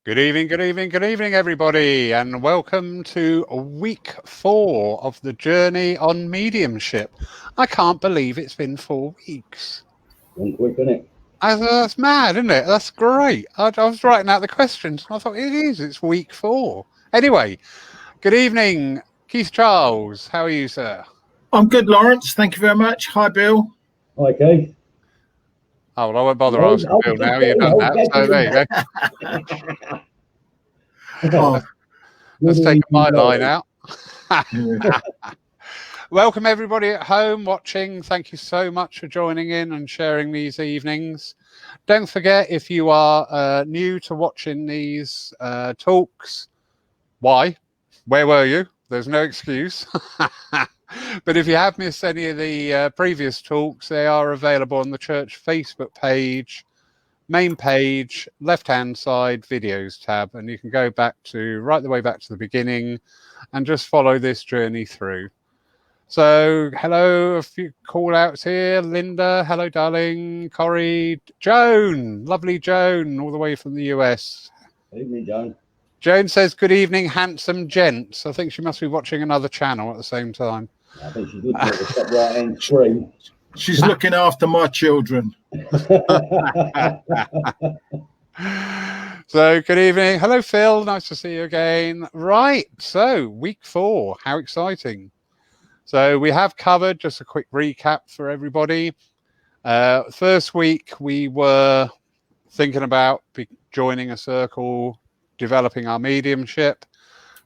Good evening, good evening, good evening, everybody, and welcome to week 4 of the journey on mediumship. I can't believe it's been 4 weeks. One quick, isn't it? That's mad, isn't it? That's great. I was writing out the questions, and I thought it is. It's week 4. Anyway, good evening, Keith Charles. How are you, sir? I'm good, Lawrence. Thank you very much. Hi, Bill. Hi, Keith. Oh, well, I won't bother asking Bill now. You've done that, so there you go. Let's take my line out. Welcome everybody at home watching. Thank you so much for joining in and sharing these evenings. Don't forget, if you are new to watching these talks, why? Where were you? There's no excuse. But if you have missed any of the previous talks, they are available on the church Facebook page, main page, left-hand side, videos tab, and you can go back to right the way back to the beginning and just follow this journey through. So hello, a few call outs here. Linda, hello darling. Corey, Joan, lovely Joan, all the way from the US. Evening, Joan. Joan says, good evening, handsome gents. I think she must be watching another channel at the same time. I think she's looking at the top right-hand screen. She's looking after my children. So good evening. Hello, Phil. Nice to see you again. Right. So week 4. How exciting. So we have covered, just a quick recap for everybody. First week, we were thinking about joining a circle, developing our mediumship.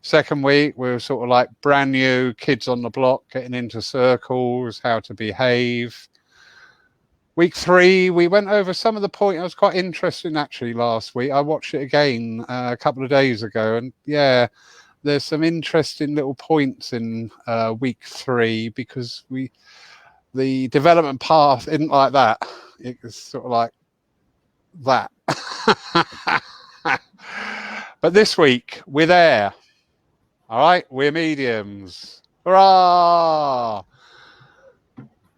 Second week, we were sort of like brand new kids on the block, getting into circles, how to behave. Week 3, we went over some of the points. It was quite interesting, actually, last week. I watched it again a couple of days ago. And yeah, there's some interesting little points in week 3 because the development path isn't like that. It was sort of like that. But this week, we're there. All right, we're mediums. Hurrah!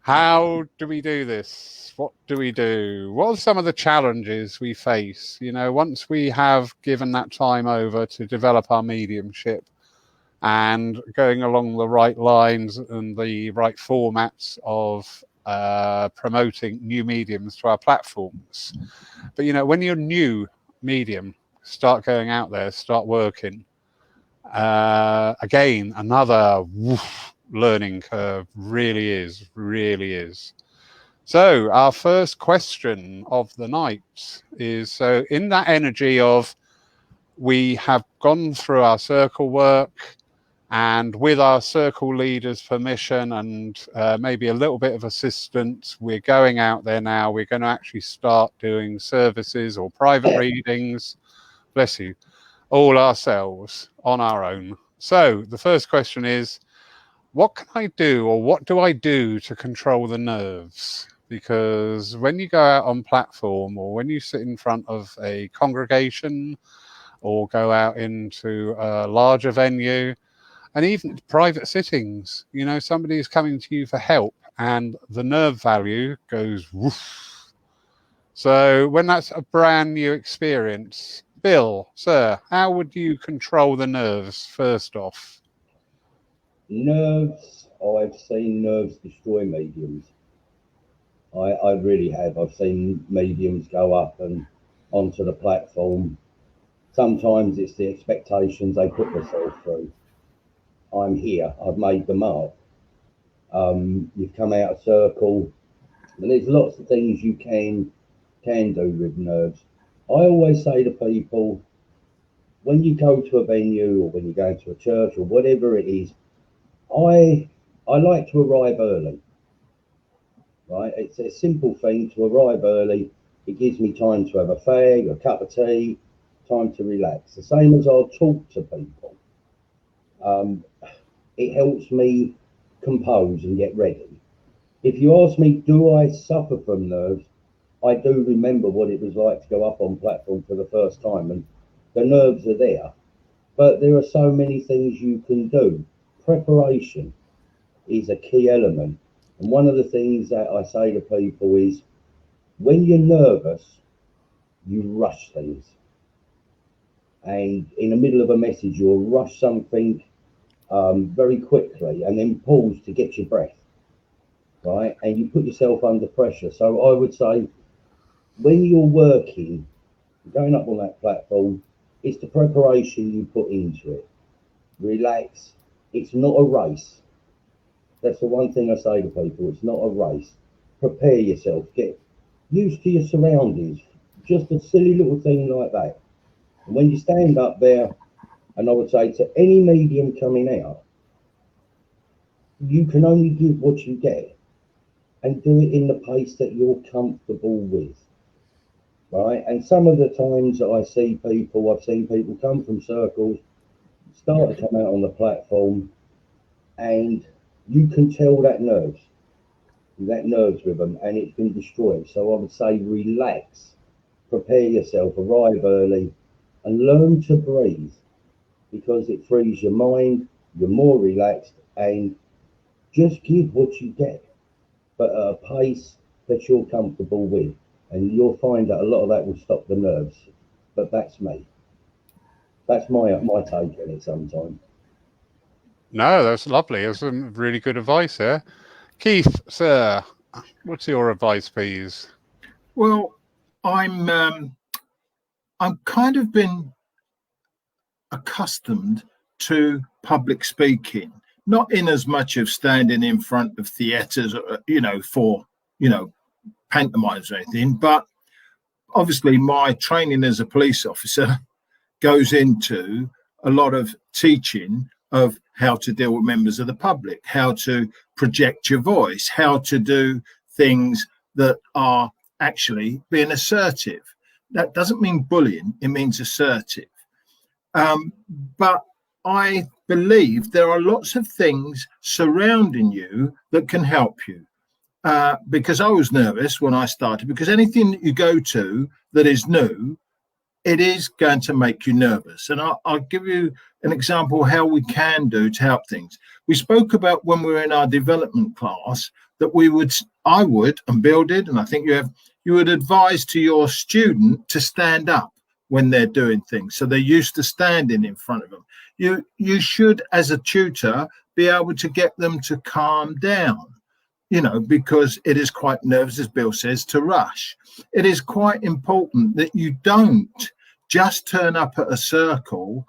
How do we do this? What do we do? What are some of the challenges we face? You know, once we have given that time over to develop our mediumship and going along the right lines and the right formats of promoting new mediums to our platforms. But, you know, when you're new medium, start going out there, start working. Again, another learning curve, really is. So our first question of the night is, so in that energy of we have gone through our circle work, and with our circle leaders' permission and maybe a little bit of assistance, we're going out there now. We're going to actually start doing services or private readings, bless you, all ourselves on our own. So the first question is, what can I do, or what do I do to control the nerves? Because when you go out on platform, or when you sit in front of a congregation, or go out into a larger venue, and even private sittings, you know, somebody is coming to you for help and the nerve value goes woof. So when that's a brand new experience, Bill, sir, how would you control the nerves first off? Nerves, I've seen nerves destroy mediums. I really have. I've seen mediums go up and onto the platform. Sometimes it's the expectations they put themselves through. I'm here, I've made the mark. You've come out of circle, and there's lots of things you can do with nerves. I always say to people, when you go to a venue or when you go to a church or whatever it is, I like to arrive early. Right? It's a simple thing to arrive early. It gives me time to have a fag, a cup of tea, time to relax. The same as I'll talk to people. It helps me compose and get ready. If you ask me, do I suffer from nerves? I do remember what it was like to go up on platform for the first time, and the nerves are there. But there are so many things you can do. Preparation is a key element. And one of the things that I say to people is, when you're nervous, you rush things. and in the middle of a message, you'll rush something very quickly and then pause to get your breath, right? And you put yourself under pressure. So I would say when you're working, going up on that platform, it's the preparation you put into it. Relax. It's not a race. That's the one thing I say to people. It's not a race. Prepare yourself. Get used to your surroundings. Just a silly little thing like that. And when you stand up there, and I would say to any medium coming out, you can only give what you get and do it in the pace that you're comfortable with. Right? And some of the times that I've seen people come from circles, start to come out on the platform, and you can tell that nerves with them, and it's been destroyed. So I would say relax, prepare yourself, arrive early, and learn to breathe, because it frees your mind, you're more relaxed, and just give what you get, but at a pace that you're comfortable with. And you'll find that a lot of that will stop the nerves. But that's me. That's my take on it sometimes. No, that's lovely. That's some really good advice there. Keith, sir, what's your advice, please? Well, I'm kind of been accustomed to public speaking, not in as much of standing in front of theatres, for, pantomimes or anything, but obviously my training as a police officer goes into a lot of teaching of how to deal with members of the public, how to project your voice, how to do things that are actually being assertive. That doesn't mean bullying, it means assertive. But I believe there are lots of things surrounding you that can help you. Because I was nervous when I started, because anything that you go to that is new, it is going to make you nervous. And I'll give you an example how we can do to help things. We spoke about when we were in our development class that I would, and Bill did, and I think you would advise to your student to stand up when they're doing things. So they're used to standing in front of them. You should, as a tutor, be able to get them to calm down. Because it is quite nervous, as Bill says, to rush. It is quite important that you don't just turn up at you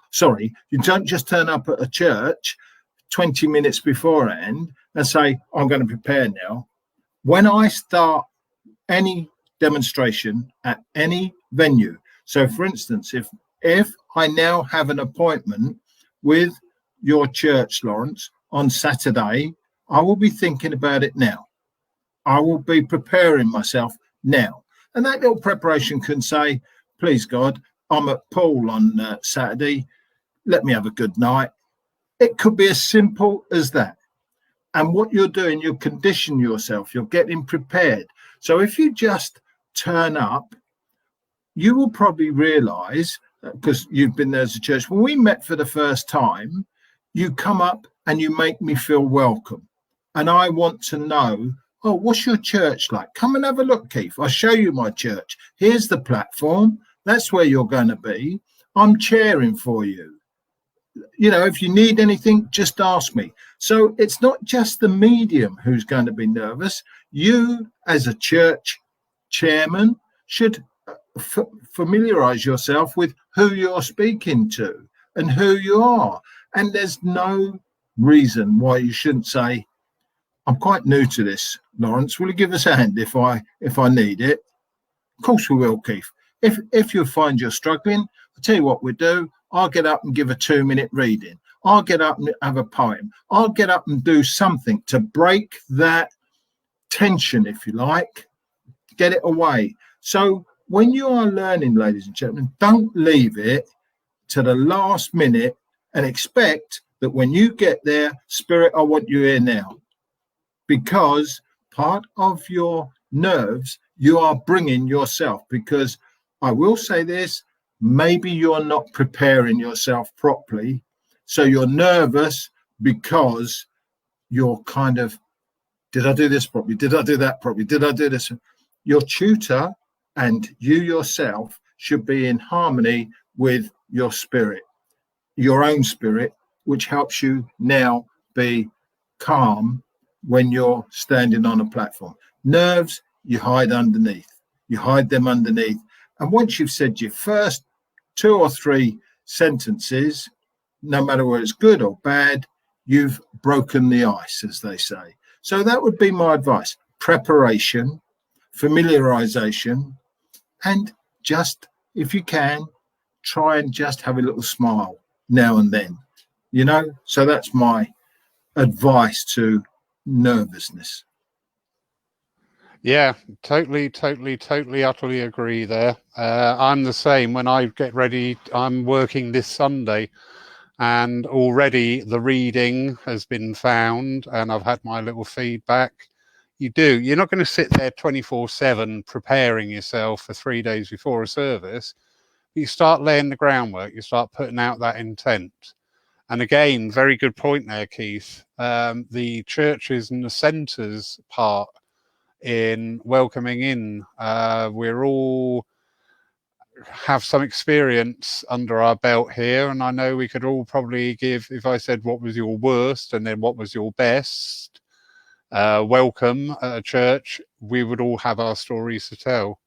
don't just turn up at a church 20 minutes beforehand and say, I'm going to prepare now. When I start any demonstration at any venue, so for instance, if I now have an appointment with your church, Lawrence, on Saturday, I will be thinking about it now. I will be preparing myself now. And that little preparation can say, please God, I'm at Poole on Saturday. Let me have a good night. It could be as simple as that. And what you're doing, you condition yourself. You're getting prepared. So if you just turn up, you will probably realise, because you've been there as a church, when we met for the first time, you come up and you make me feel welcome. And I want to know, what's your church like? Come and have a look, Keith. I'll show you my church. Here's the platform. That's where you're going to be. I'm cheering for you. If you need anything, just ask me. So it's not just the medium who's going to be nervous. You, as a church chairman, should familiarise yourself with who you're speaking to and who you are. And there's no reason why you shouldn't say, I'm quite new to this, Lawrence. Will you give us a hand if I need it? Of course we will, Keith. If you find you're struggling, I'll tell you what we do. I'll get up and give a 2-minute reading. I'll get up and have a poem. I'll get up and do something to break that tension, if you like, get it away. So when you are learning, ladies and gentlemen, don't leave it to the last minute and expect that when you get there, Spirit, I want you here now. Because part of your nerves, you are bringing yourself. Because I will say this, maybe you're not preparing yourself properly. So you're nervous because you're kind of, did I do this properly? Did I do that properly? Did I do this? Your tutor and you yourself should be in harmony with your spirit, your own spirit, which helps you now be calm when you're standing on a platform. Nerves, you hide underneath. You hide them underneath. And once you've said your first 2 or 3 sentences, no matter whether it's good or bad, you've broken the ice, as they say. So that would be my advice. Preparation, familiarization, and just, if you can, try and just have a little smile now and then, you know? So that's my advice to nervousness. Yeah, totally, utterly agree there. I'm the same. When I get ready, I'm working this Sunday, and already the reading has been found, and I've had my little feedback. You're not going to sit there 24/7 preparing yourself for 3 days before a service. You start laying the groundwork, you start putting out that intent. And again, very good point there, Keith. The churches and the centres part in welcoming in, we're all have some experience under our belt here, and I know we could all probably give, if I said what was your worst and then what was your best welcome at a church, we would all have our stories to tell.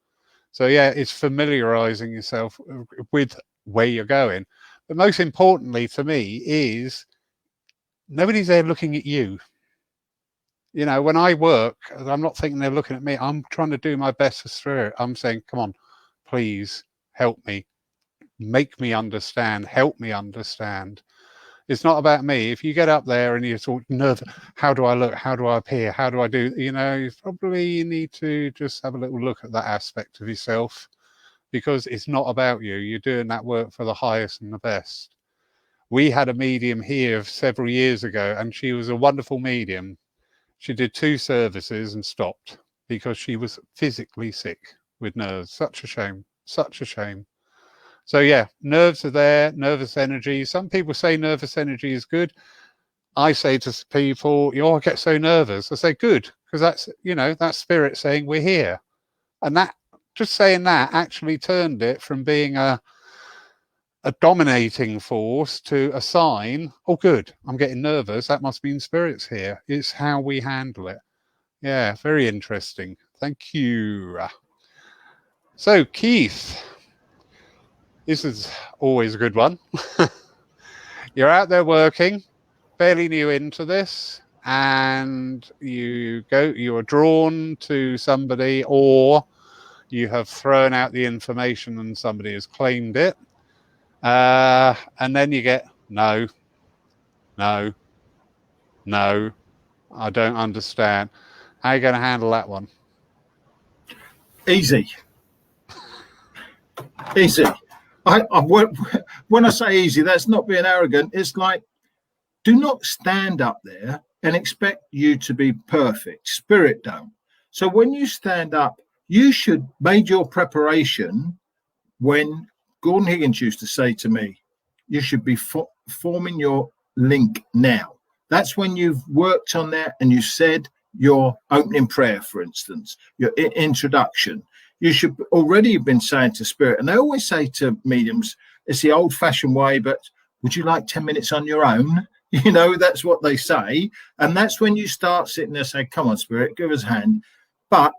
So yeah, it's familiarizing yourself with where you're going. But most importantly to me is nobody's there looking at you. You know, when I work, I'm not thinking they're looking at me. I'm trying to do my best for Spirit. I'm saying, come on, please help me. Make me understand. Help me understand. It's not about me. If you get up there and you're sort of nervous, how do I look? How do I appear? How do I do? You know, you probably need to just have a little look at that aspect of yourself, because it's not about you. You're doing that work for the highest and the best. We had a medium here several years ago, and she was a wonderful medium. She did 2 services and stopped because she was physically sick with nerves. Such a shame. Such a shame. So yeah, nerves are there, nervous energy. Some people say nervous energy is good. I say to people, I get so nervous. I say, good, because that's, that's Spirit saying we're here. And that, just saying that actually turned it from being a dominating force to a sign, oh good, I'm getting nervous, that must mean Spirit's here. It's how we handle it. Yeah, very interesting. Thank you. So Keith, this is always a good one. You're out there working, fairly new into this, and you are drawn to somebody, or you have thrown out the information and somebody has claimed it. And then you get, no, I don't understand. How are you going to handle that one? Easy. When I say easy, that's not being arrogant. It's like, do not stand up there and expect you to be perfect. Spirit don't. So when you stand up, you should make your preparation. When Gordon Higgins used to say to me, you should be forming your link now. That's when you've worked on that and you said your opening prayer, for instance, your introduction. You should already have been saying to Spirit, and they always say to mediums, it's the old-fashioned way, but would you like 10 minutes on your own? That's what they say. And that's when you start sitting there and say, come on, Spirit, give us a hand. But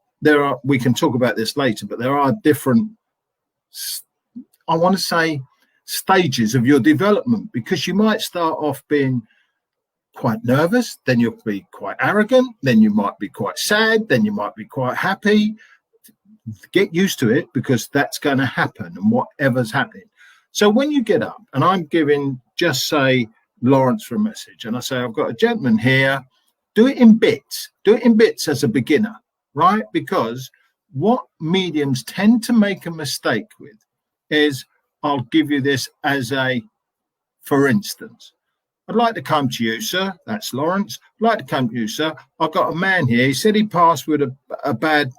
we can talk about this later, but there are different, I want to say, stages of your development, because you might start off being quite nervous, then you'll be quite arrogant, then you might be quite sad, then you might be quite happy. Get used to it, because that's going to happen, and whatever's happening. So when you get up, and I'm giving, just say, Lawrence for a message, and I say, I've got a gentleman here, do it in bits. Do it in bits as a beginner, right? Because what mediums tend to make a mistake with is, I'll give you this as for instance, I'd like to come to you, sir. That's Lawrence. I'd like to come to you, sir. I've got a man here. He said he passed with a bad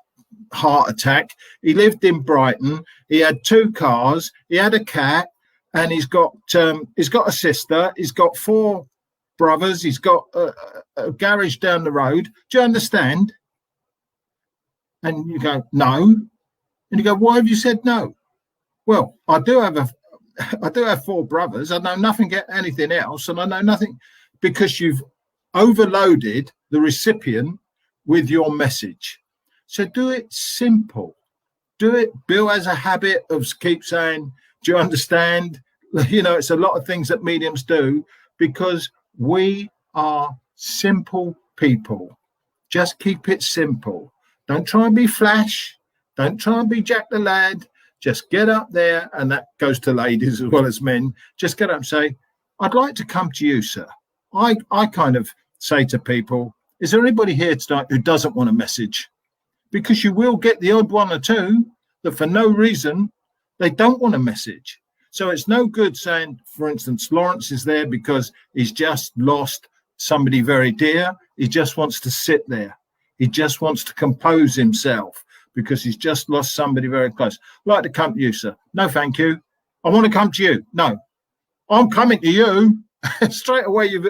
heart attack. He lived in Brighton. He had 2 cars. He had a cat, and he's got a sister. He's got 4 brothers. He's got a garage down the road. Do you understand? And you go, no. And you go, why have you said no? Well, I do have I do have 4 brothers. I know nothing, anything else, and I know nothing because you've overloaded the recipient with your message. So do it simple. Do it. Bill has a habit of keep saying, "Do you understand?" You know, it's a lot of things that mediums do because we are simple people. Just keep it simple. Don't try and be flash. Don't try and be Jack the Lad. Just get up there, and that goes to ladies as well as men. Just get up and say, "I'd like to come to you, sir." I kind of say to people, "Is there anybody here tonight who doesn't want a message?" Because you will get the odd one or two that for no reason, they don't want a message. So it's no good saying, for instance, Lawrence is there because he's just lost somebody very dear. He just wants to sit there. He just wants to compose himself because he's just lost somebody very close. I'd like to come to you, sir. No, thank you. I want to come to you. No, I'm coming to you. Straight away, you've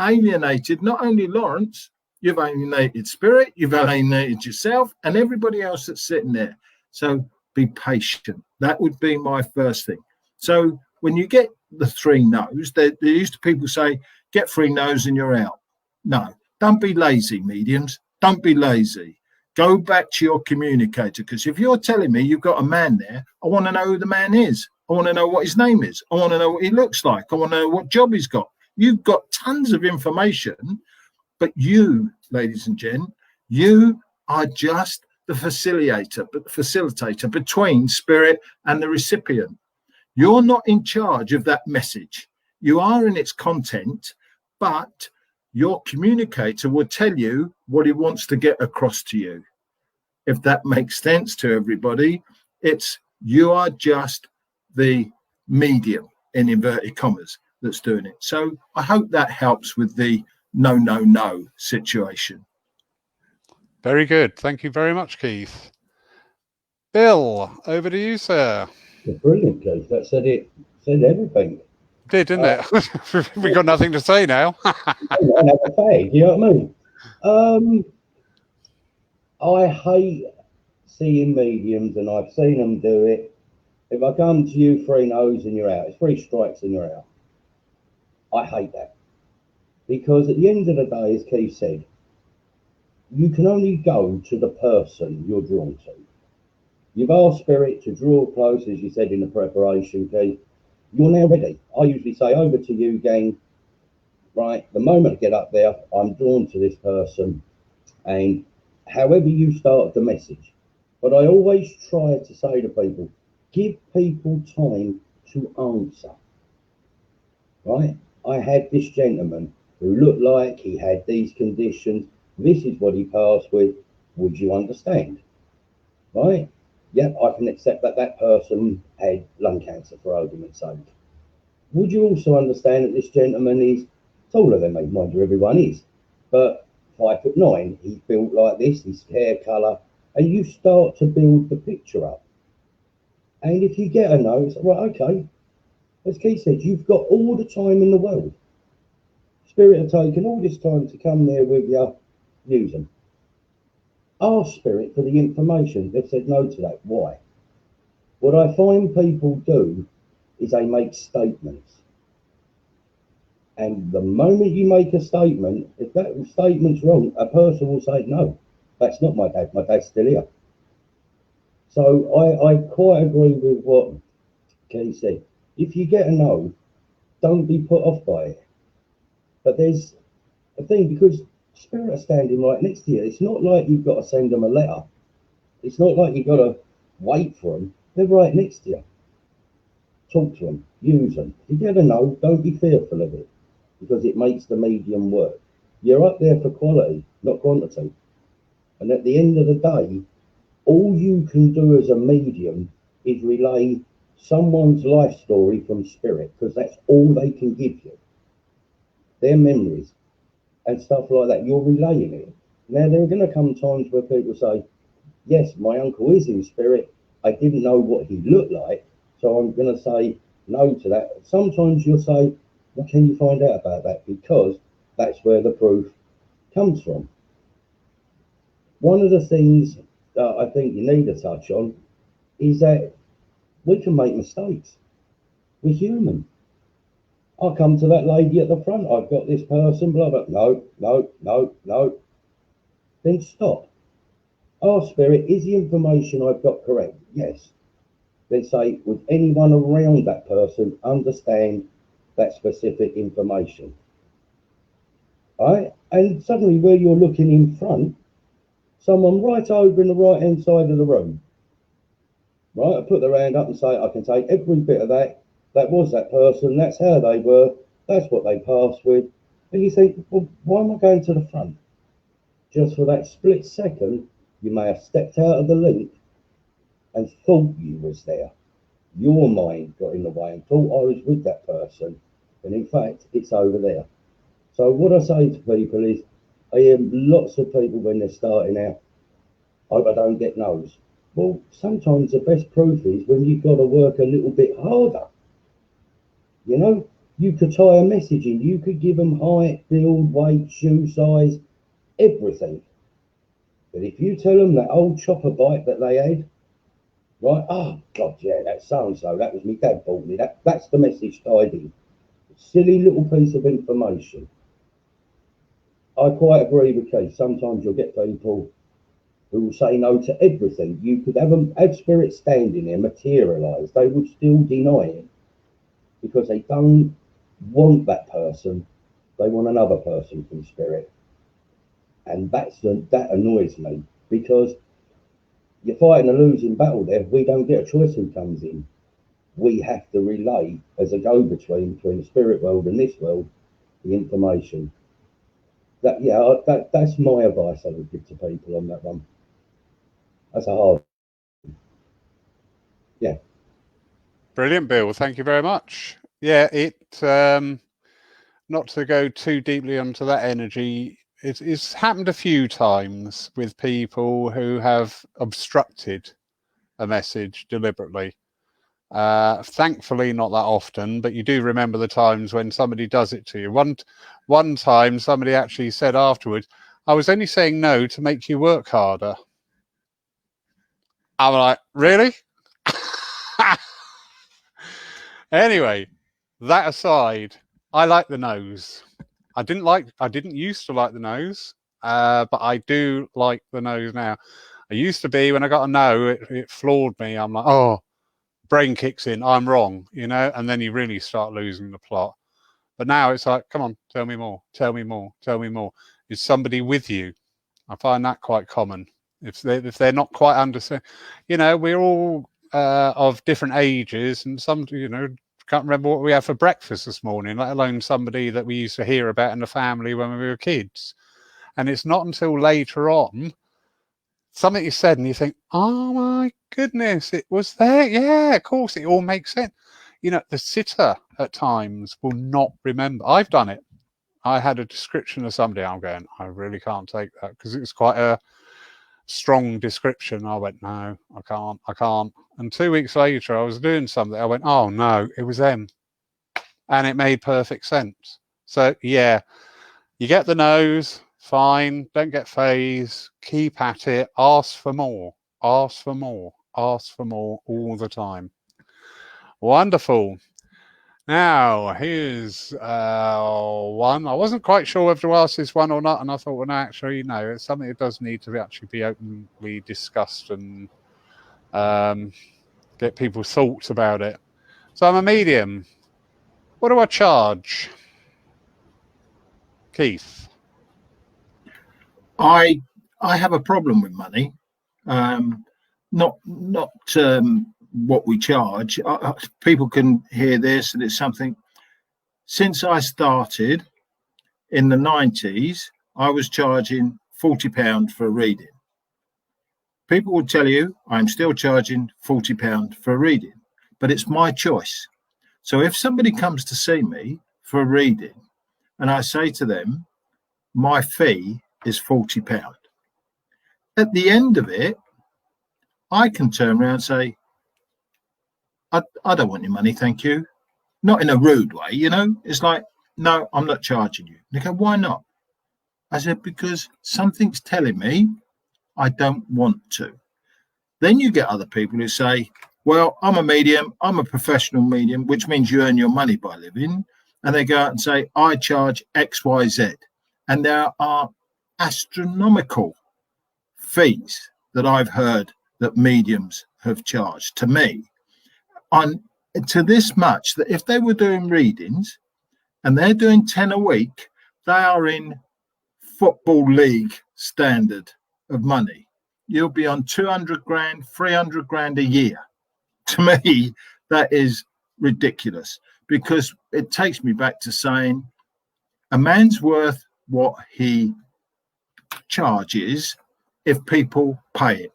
alienated not only Lawrence, you've alienated Spirit, you've alienated yourself and everybody else that's sitting there. So be patient. That would be my first thing. So when you get the 3 no's, there used to people say, get 3 no's and you're out. No, don't be lazy, mediums. Don't be lazy. Go back to your communicator, because if you're telling me you've got a man there, I want to know who the man is. I want to know what his name is. I want to know what he looks like. I want to know what job he's got. You've got tons of information, but you, ladies and gents, you are just the facilitator between Spirit and the recipient. You're not in charge of that message. You are in its content, but your communicator will tell you what he wants to get across to you. If that makes sense to everybody, you are just the medium, in inverted commas, that's doing it. So I hope that helps with the no situation. Very good. Thank you very much, Keith. Bill, over to you, sir. Brilliant, Keith. That said everything. Did, didn't it? We've got nothing to say now. Another fag, you know what I mean? I hate seeing mediums, and I've seen them do it. If I come to you 3 no's and you're out, it's 3 strikes and you're out. I hate that. Because at the end of the day, as Keith said, you can only go to the person you're drawn to. You've asked Spirit to draw close, as you said in the preparation, Keith. You're now ready. I usually say, over to you, gang. Right, the moment I get up there, I'm drawn to this person. And however you start the message. But I always try to say to people, give people time to answer. Right? I had this gentleman who looked like he had these conditions. This is what he passed with. Would you understand? Right? Yep, I can accept that that person had lung cancer, for argument's sake. Would you also understand that this gentleman is taller than me? Mind you, everyone is. But 5'9", he's built like this, his hair colour, and you start to build the picture up. And if you get a no, it's right, okay. As Keith said, you've got all the time in the world. Spirit have taken all this time to come there with you, use them. Ask Spirit for the information. They've said no to that. Why? What I find people do is they make statements. And the moment you make a statement, if that statement's wrong, a person will say, no, that's not my dad. My dad's still here. So I quite agree with what Keith said. If you get a no, don't be put off by it. But there's a thing, because Spirit are standing right next to you. It's not like you've got to send them a letter. It's not like you've got to wait for them. They're right next to you. Talk to them. Use them. If you get a no, don't be fearful of it, because it makes the medium work. You're up there for quality, not quantity. And at the end of the day, all you can do as a medium is relay someone's life story from Spirit, because that's all they can give you. Their memories and stuff like that. You're relaying it. Now, there are going to come times where people say, yes, my uncle is in Spirit. I didn't know what he looked like, so I'm going to say no to that. Sometimes you'll say, what can you find out about that? Because that's where the proof comes from. One of the things that I think you need to touch on is that we can make mistakes. We're human. I come to that lady at the front. I've got this person, blah, blah. No, no, no, no. Then stop. Ask Spirit, is the information I've got correct? Yes. Then say, would anyone around that person understand that specific information? All right? And suddenly, where you're looking in front, someone right over in the right-hand side of the room, right? I put their hand up and say, I can take every bit of that. That was that person. That's how they were. That's what they passed with. And you think, well, why am I going to the front? Just for that split second, you may have stepped out of the link and thought you was there. Your mind got in the way and thought I was with that person. And in fact, it's over there. So what I say to people is, I hear lots of people when they're starting out, I don't get no's. Well, sometimes the best proof is when you've got to work a little bit harder. You know, you could tie a message in, you could give them height, build, weight, shoe size, everything. But if you tell them that old chopper bike that they had, right, oh, God, yeah, that's so-and-so, that was me dad bought me, that's the message tied in. Silly little piece of information. I quite agree with Keith. Sometimes you'll get people who will say no to everything. You could have Spirit standing there, materialise. They would still deny it because they don't want that person. They want another person from Spirit. And that annoys me because you're fighting a losing battle there. We don't get a choice who comes in. We have to relay as a go-between between the spirit world and this world, the information. That's my advice I would give to people on that one. That's a hard. Yeah. Brilliant, Bill. Thank you very much. Yeah, not to go too deeply onto that energy, it's happened a few times with people who have obstructed a message deliberately. Thankfully, not that often, but you do remember the times when somebody does it to you. One time, somebody actually said afterwards, I was only saying no to make you work harder. I'm like, really? Anyway, that aside, I like the nose. I didn't used to like the nose, but I do like the nose now. I used to be, when I got a no, it floored me. I'm like, oh, brain kicks in, I'm wrong, you know, and then you really start losing the plot. But now it's like, come on, tell me more, tell me more, tell me more. Is somebody with you? I find that quite common. If they're not quite understand, you know, we're all of different ages, and some, you know, can't remember what we had for breakfast this morning, let alone somebody that we used to hear about in the family when we were kids. And it's not until later on something is said and you think, oh my goodness, it was there. Yeah, of course, it all makes sense. You know, the sitter at times will not remember. I've done it. I had a description of somebody. I'm going, I really can't take that because it was quite a strong description. I went, no, I can't. And 2 weeks later, I was doing something. I went, oh no, it was them. And it made perfect sense. So yeah, you get the nose, fine, don't get phased, keep at it, ask for more, ask for more, ask for more all the time. Wonderful. Now, here's one. I wasn't quite sure whether to ask this one or not, and I thought, well, no, actually, no, it's something that does need to actually be openly discussed and get people's thoughts about it. So I'm a medium. What do I charge? Keith? I have a problem with money. Not what we charge. People can hear this, and it's something. Since I started in the 90s, I was charging £40 for a reading. People will tell you I'm still charging £40 for a reading, but it's my choice. So if somebody comes to see me for a reading and I say to them, my fee is £40, at the end of it, I can turn around and say, I don't want your money, thank you. Not in a rude way, you know. It's like, no, I'm not charging you. They go, why not? I said, because something's telling me I don't want to. Then you get other people who say, well, I'm a medium, I'm a professional medium, which means you earn your money by living. And they go out and say, I charge X, Y, Z. And there are astronomical fees that I've heard that mediums have charged to me, on to this much that if they were doing readings and they're doing 10 a week, they are in football league standard of money. You'll be on 200 grand, 300 grand a year. To me, that is ridiculous, because it takes me back to saying a man's worth what he charges if people pay it.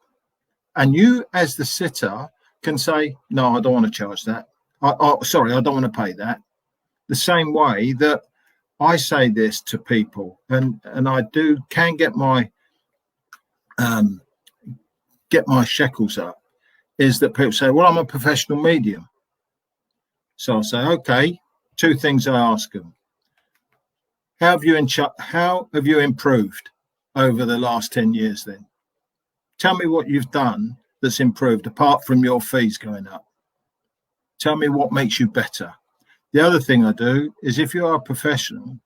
And you, as the sitter, can say, no, I don't want to charge that. Sorry, I don't want to pay that. The same way that I say this to people, and I can get my shekels up, is that people say, well, I'm a professional medium. So I'll say, okay, two things I ask them. How have you improved over the last 10 years then? Tell me what you've done that's improved, apart from your fees going up. Tell me what makes you better. The other thing I do is, if you are a professional,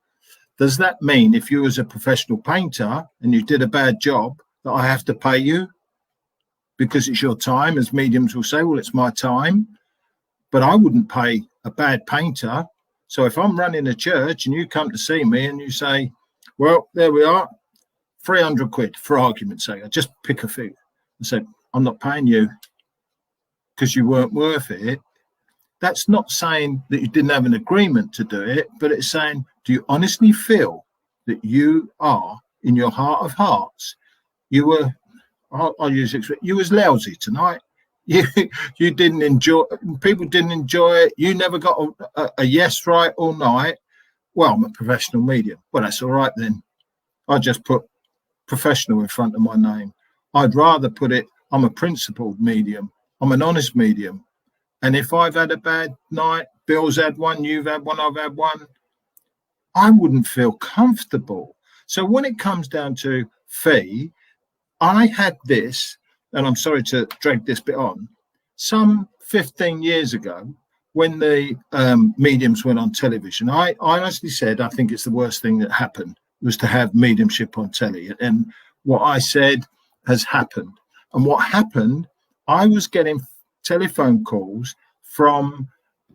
does that mean if you was a professional painter and you did a bad job that I have to pay you? Because it's your time, as mediums will say, well, it's my time, but I wouldn't pay a bad painter. So if I'm running a church and you come to see me and you say, well, there we are, 300 quid, for argument's sake, I just pick a figure and say, I'm not paying you because you weren't worth it. That's not saying that you didn't have an agreement to do it, but it's saying, do you honestly feel that you are, in your heart of hearts, you were, I'll use it, you was lousy tonight. You didn't enjoy, people didn't enjoy it. You never got a yes right all night. Well, I'm a professional medium. Well, that's all right then. I just put professional in front of my name. I'd rather put it, I'm a principled medium. I'm an honest medium. And if I've had a bad night, Bill's had one, you've had one, I've had one, I wouldn't feel comfortable. So when it comes down to fee, I had this, and I'm sorry to drag this bit on, some 15 years ago, when the mediums went on television, I honestly said, I think it's the worst thing that happened was to have mediumship on telly. And what I said has happened. And what happened, I was getting telephone calls from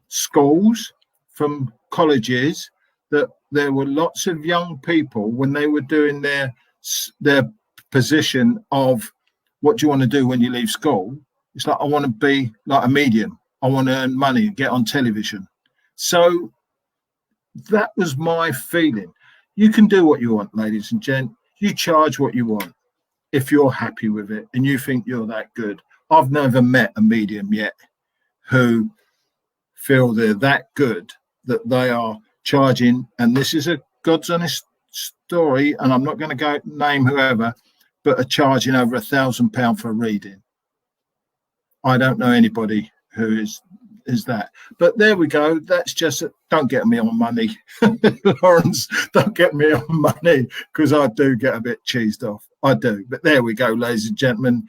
schools, from colleges, that there were lots of young people when they were doing their position of what do you want to do when you leave school. It's like, I want to be like a medium. I want to earn money, get on television. So that was my feeling. You can do what you want, ladies and gents. You charge what you want if you're happy with it and you think you're that good. I've never met a medium yet who feel they're that good that they are charging, and this is a God's honest story, and I'm not going to go name whoever, but are charging over £1,000 for a reading. I don't know anybody who is that. But there we go. That's just, don't get me on money. Lawrence, don't get me on money, because I do get a bit cheesed off. I do. But there we go, ladies and gentlemen.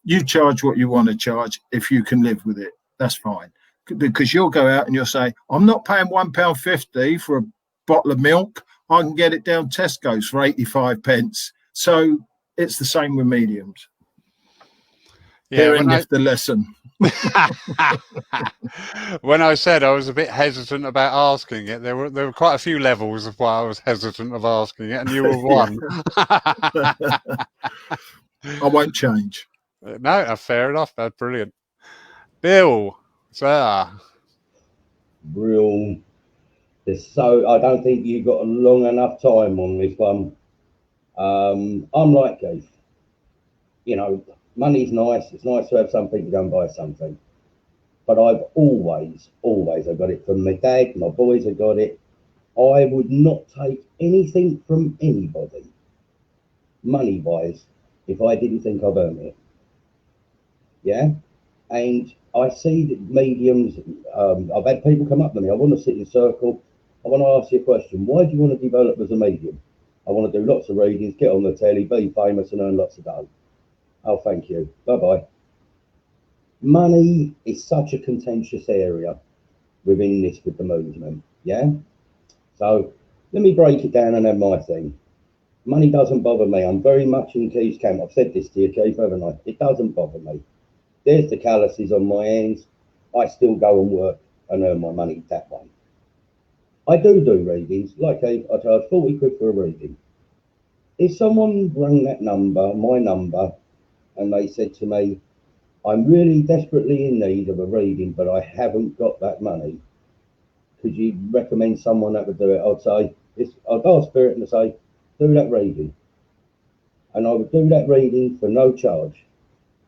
You charge what you want to charge if you can live with it. That's fine. Because you'll go out and you'll say, I'm not paying £1.50 for a bottle of milk. I can get it down Tesco's for 85 pence. So it's the same with mediums. Yeah, the lesson. When I said I was a bit hesitant about asking it, there were quite a few levels of why I was hesitant of asking it, and you were one. I won't change. No, fair enough. That's brilliant. Bill, sir. Real. I don't think you've got a long enough time on this one. I'm like Keith. You know, money's nice. It's nice to have something to go and buy something. But I've always got it from my dad. My boys have got it. I would not take anything from anybody, money-wise, if I didn't think I've earned it. Yeah? And I see that mediums, I've had people come up to me, I want to sit in a circle, I want to ask you a question. Why do you want to develop as a medium? I want to do lots of readings, get on the telly, be famous and earn lots of dough. Oh, thank you. Bye-bye. money is such a contentious area within this with the movement. Yeah. So let me break it down and have my thing. Money doesn't bother me. I'm very much in Keith's camp. I've said this to you, Keith, haven't I? It doesn't bother me. There's the calluses on my hands. I still go and work and earn my money that way. I do readings. Like Keith, I charge 40 quid for a reading. If someone rang that number, my number, and they said to me, I'm really desperately in need of a reading, but I haven't got that money, could you recommend someone that would do it? I'd say, I'd ask Spirit and say, do that reading. And I would do that reading for no charge,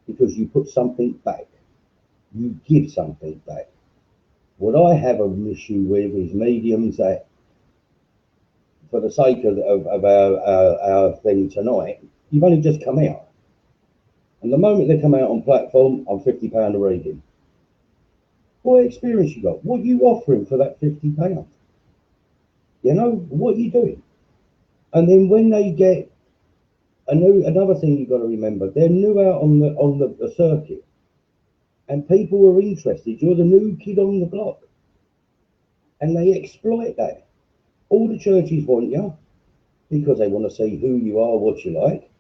because you put something back. You give something back. What I have an issue with is mediums that, for the sake of our thing tonight, you've only just come out. And the moment they come out on platform, I'm £50 a reading. What experience you got? What are you offering for that £50? You know, what are you doing? And then when they get another thing you've got to remember, they're new out on the circuit, and people are interested. You're the new kid on the block, and they exploit that. All the churches want you because they want to see who you are, what you like.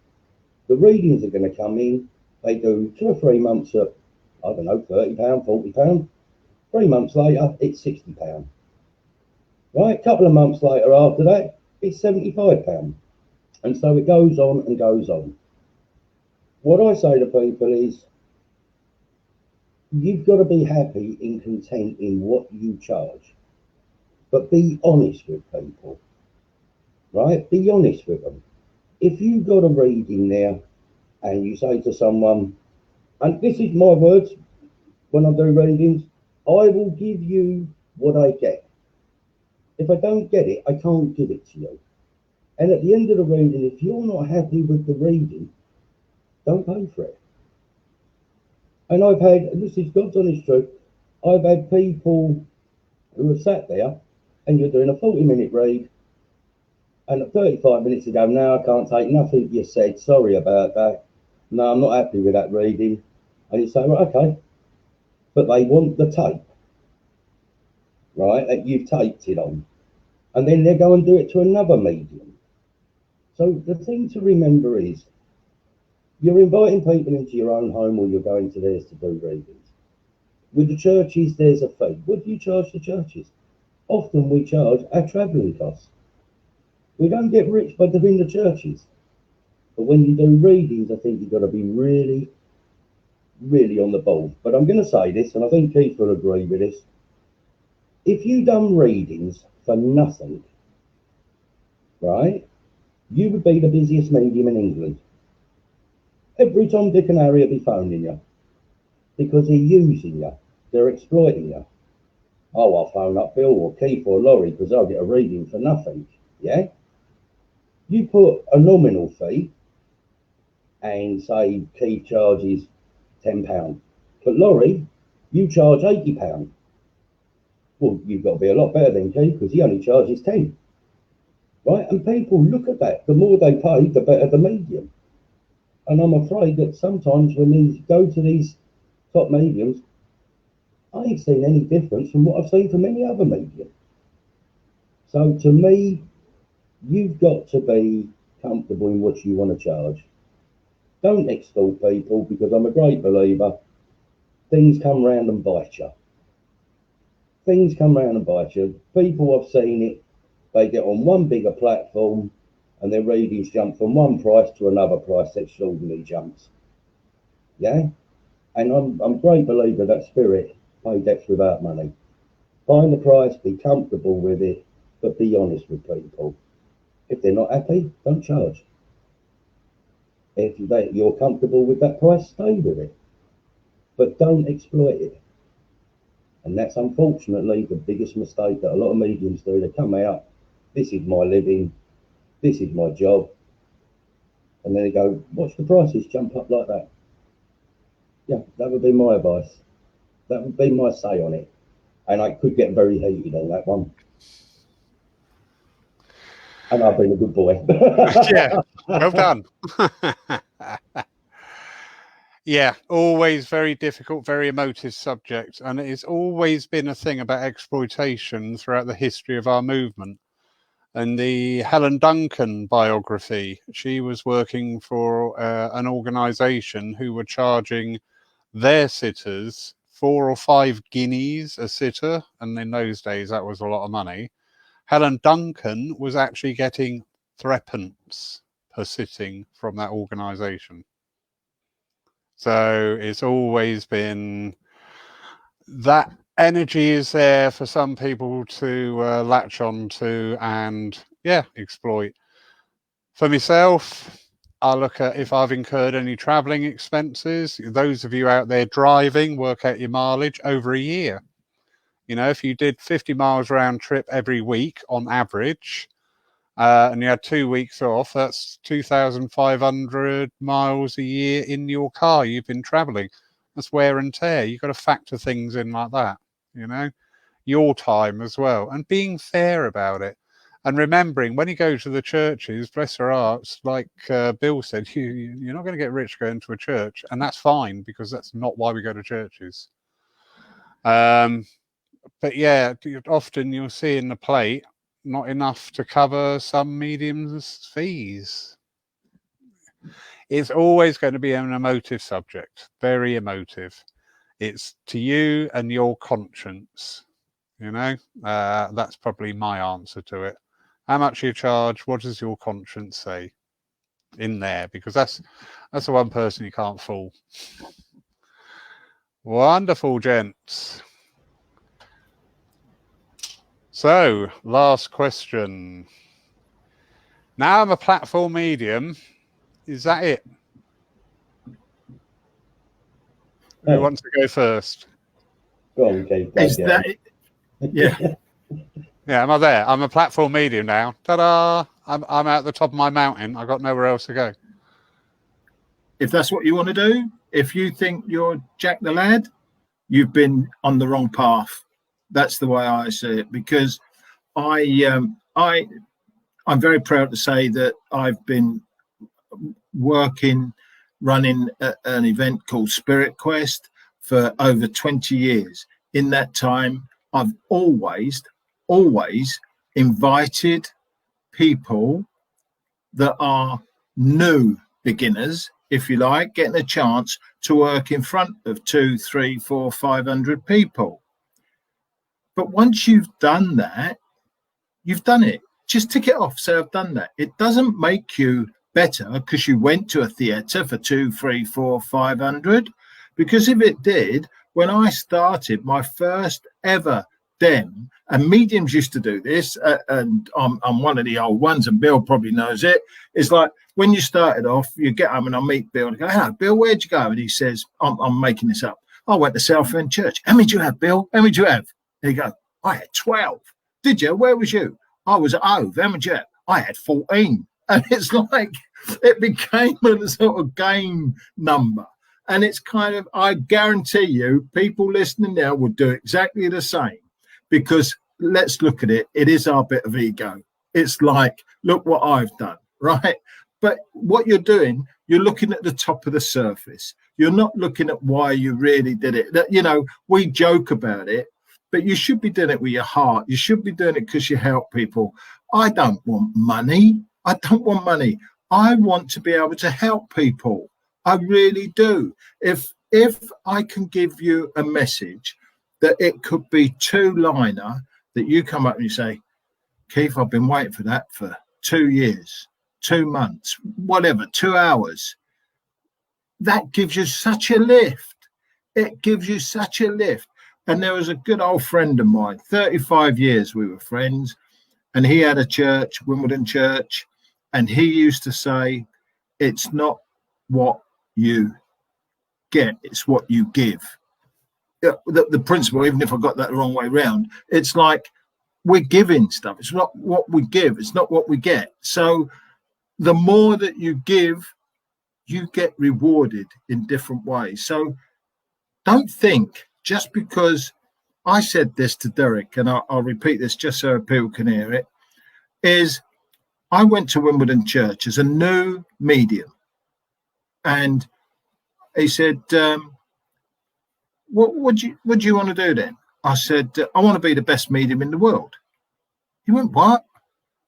The readings are going to come in. They do 2 or 3 months at, I don't know, £30, £40. 3 months later, it's £60. Right? A couple of months later after that, it's £75. And so it goes on and goes on. What I say to people is, you've got to be happy and content in what you charge. But be honest with people. Right? Be honest with them. If you've got a reading there and you say to someone, and this is my words when I do readings, I will give you what I get. If I don't get it, I can't give it to you. And at the end of the reading, if you're not happy with the reading, don't pay for it. And I've had, and this is God's honest truth, I've had people who have sat there and you're doing a 40-minute read, and at 35 minutes ago, no, I can't take nothing you said, sorry about that. No, I'm not happy with that reading. And you say, well, okay. But they want the tape, right, that you've taped it on. And then they go and do it to another medium. So the thing to remember is, you're inviting people into your own home, or you're going to theirs to do readings. With the churches, there's a fee. What do you charge the churches? Often we charge our travelling costs. We don't get rich by doing the churches. But when you do readings, I think you've got to be really, really on the ball. But I'm going to say this, and I think Keith will agree with this. If you've done readings for nothing, right, you would be the busiest medium in England. Every Tom, Dick and Harry will be phoning you because they're using you. They're exploiting you. Oh, I'll phone up Bill or Keith or Laurie because I'll get a reading for nothing. Yeah? You put a nominal fee and say Keith charges £10. But Laurie, you charge £80. Well, you've got to be a lot better than Keith because he only charges 10. Right? And people look at that. The more they pay, the better the medium. And I'm afraid that sometimes when these go to these top mediums, I ain't seen any difference from what I've seen from any other medium. So to me, you've got to be comfortable in what you want to charge. Don't extort people, because I'm a great believer, things come round and bite you. Things come round and bite you. People have seen it, they get on one bigger platform and their readings jump from one price to another price that extraordinarily jumps. Yeah? And I'm a great believer that Spirit pay debts without money. Find the price, be comfortable with it, but be honest with people. If they're not happy, don't charge. If you're comfortable with that price, stay with it. But don't exploit it. And that's unfortunately the biggest mistake that a lot of mediums do. They come out, this is my living, this is my job. And then they go, watch the prices jump up like that. Yeah, that would be my advice. That would be my say on it. And I could get very heated on that one. And I've been a good boy. Yeah, well done. Yeah, always very difficult, very emotive subject. And it's always been a thing about exploitation throughout the history of our movement. And the Helen Duncan biography, she was working for an organisation who were charging their sitters 4 or 5 guineas a sitter. And in those days, that was a lot of money. Helen Duncan was actually getting threepence per sitting from that organisation. So it's always been that energy is there for some people to latch on to and, yeah, exploit. For myself, I look at if I've incurred any travelling expenses. Those of you out there driving, work out your mileage over a year. You know, if you did 50 miles round trip every week on average, and you had 2 weeks off, that's 2,500 miles a year in your car you've been traveling. That's wear and tear. You've got to factor things in like that, you know, your time as well, and being fair about it. And remembering when you go to the churches, bless their hearts, like Bill said, you're not going to get rich going to a church, and that's fine because that's not why we go to churches. But yeah, often you'll see in the plate, not enough to cover some mediums' fees. It's always going to be an emotive subject, very emotive. It's to you and your conscience, you know. That's probably my answer to it. How much you charge? What does your conscience say in there? Because that's the one person you can't fool. Wonderful, gents. So, last question. Now I'm a platform medium. Is that it? Who wants to go first? Go on, Keith. Is that it? Yeah. Yeah, am I there? I'm a platform medium now. Ta-da! I'm at the top of my mountain. I've got nowhere else to go. If that's what you want to do, if you think you're Jack the Lad, you've been on the wrong path. That's the way I see it, because I'm very proud to say that I've been running an event called Spirit Quest for over 20 years. In that time, I've always invited people that are new beginners, if you like, getting a chance to work in front of 200, 300, 400, 500 people. But once you've done that, you've done it. Just tick it off. Say, I've done that. It doesn't make you better because you went to a theatre for 200, 300, 400, 500. Because if it did, when I started my first ever dem, and mediums used to do this, and I'm one of the old ones, and Bill probably knows it. It's like when you started off, you get home and I meet Bill and I go, "Hello, Bill, where'd you go?" And he says, I'm making this up. "I went to Southend Church." "How many do you have, Bill? How many do you have?" And he goes, "I had 12. "Did you? Where was you?" "I was at Hove." "How many do you have?" "I had 14. And it's like, it became a sort of game number. And it's kind of, I guarantee you, people listening now will do exactly the same. Because let's look at it. It is our bit of ego. It's like, look what I've done, right? But what you're doing, you're looking at the top of the surface. You're not looking at why you really did it. You know, we joke about it, but you should be doing it with your heart. You should be doing it because you help people. I don't want money. I don't want money. I want to be able to help people. I really do. If I can give you a message that it could be two-liner, that you come up and you say, "Keith, I've been waiting for that for 2 years, 2 months, whatever, 2 hours." That gives you such a lift. It gives you such a lift. And there was a good old friend of mine, 35 years we were friends, and he had a church, Wimbledon Church, and he used to say, "It's not what you get, it's what you give." The principle, even if I got that the wrong way around, it's like we're giving stuff. It's not what we give, it's not what we get. So the more that you give, you get rewarded in different ways. So don't think just because I said this to Derek, and I'll repeat this just so people can hear it, is I went to Wimbledon Church as a new medium, and he said, what do you want to do then? I said, I want to be the best medium in the world. He went, what?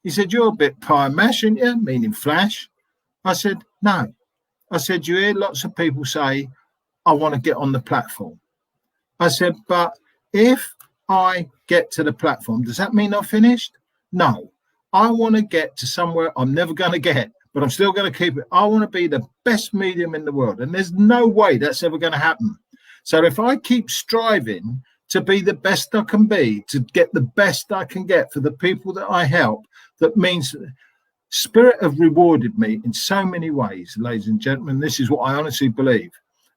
He said, you're a bit pie mash, aren't you? Meaning flash. I said, no. I said, you hear lots of people say, I want to get on the platform. I said, but if I get to the platform, does that mean I've finished? No. I want to get to somewhere I'm never going to get, but I'm still going to keep it. I want to be the best medium in the world. And there's no way that's ever going to happen. So if I keep striving to be the best I can be, to get the best I can get for the people that I help, that means Spirit have rewarded me in so many ways, ladies and gentlemen. This is what I honestly believe.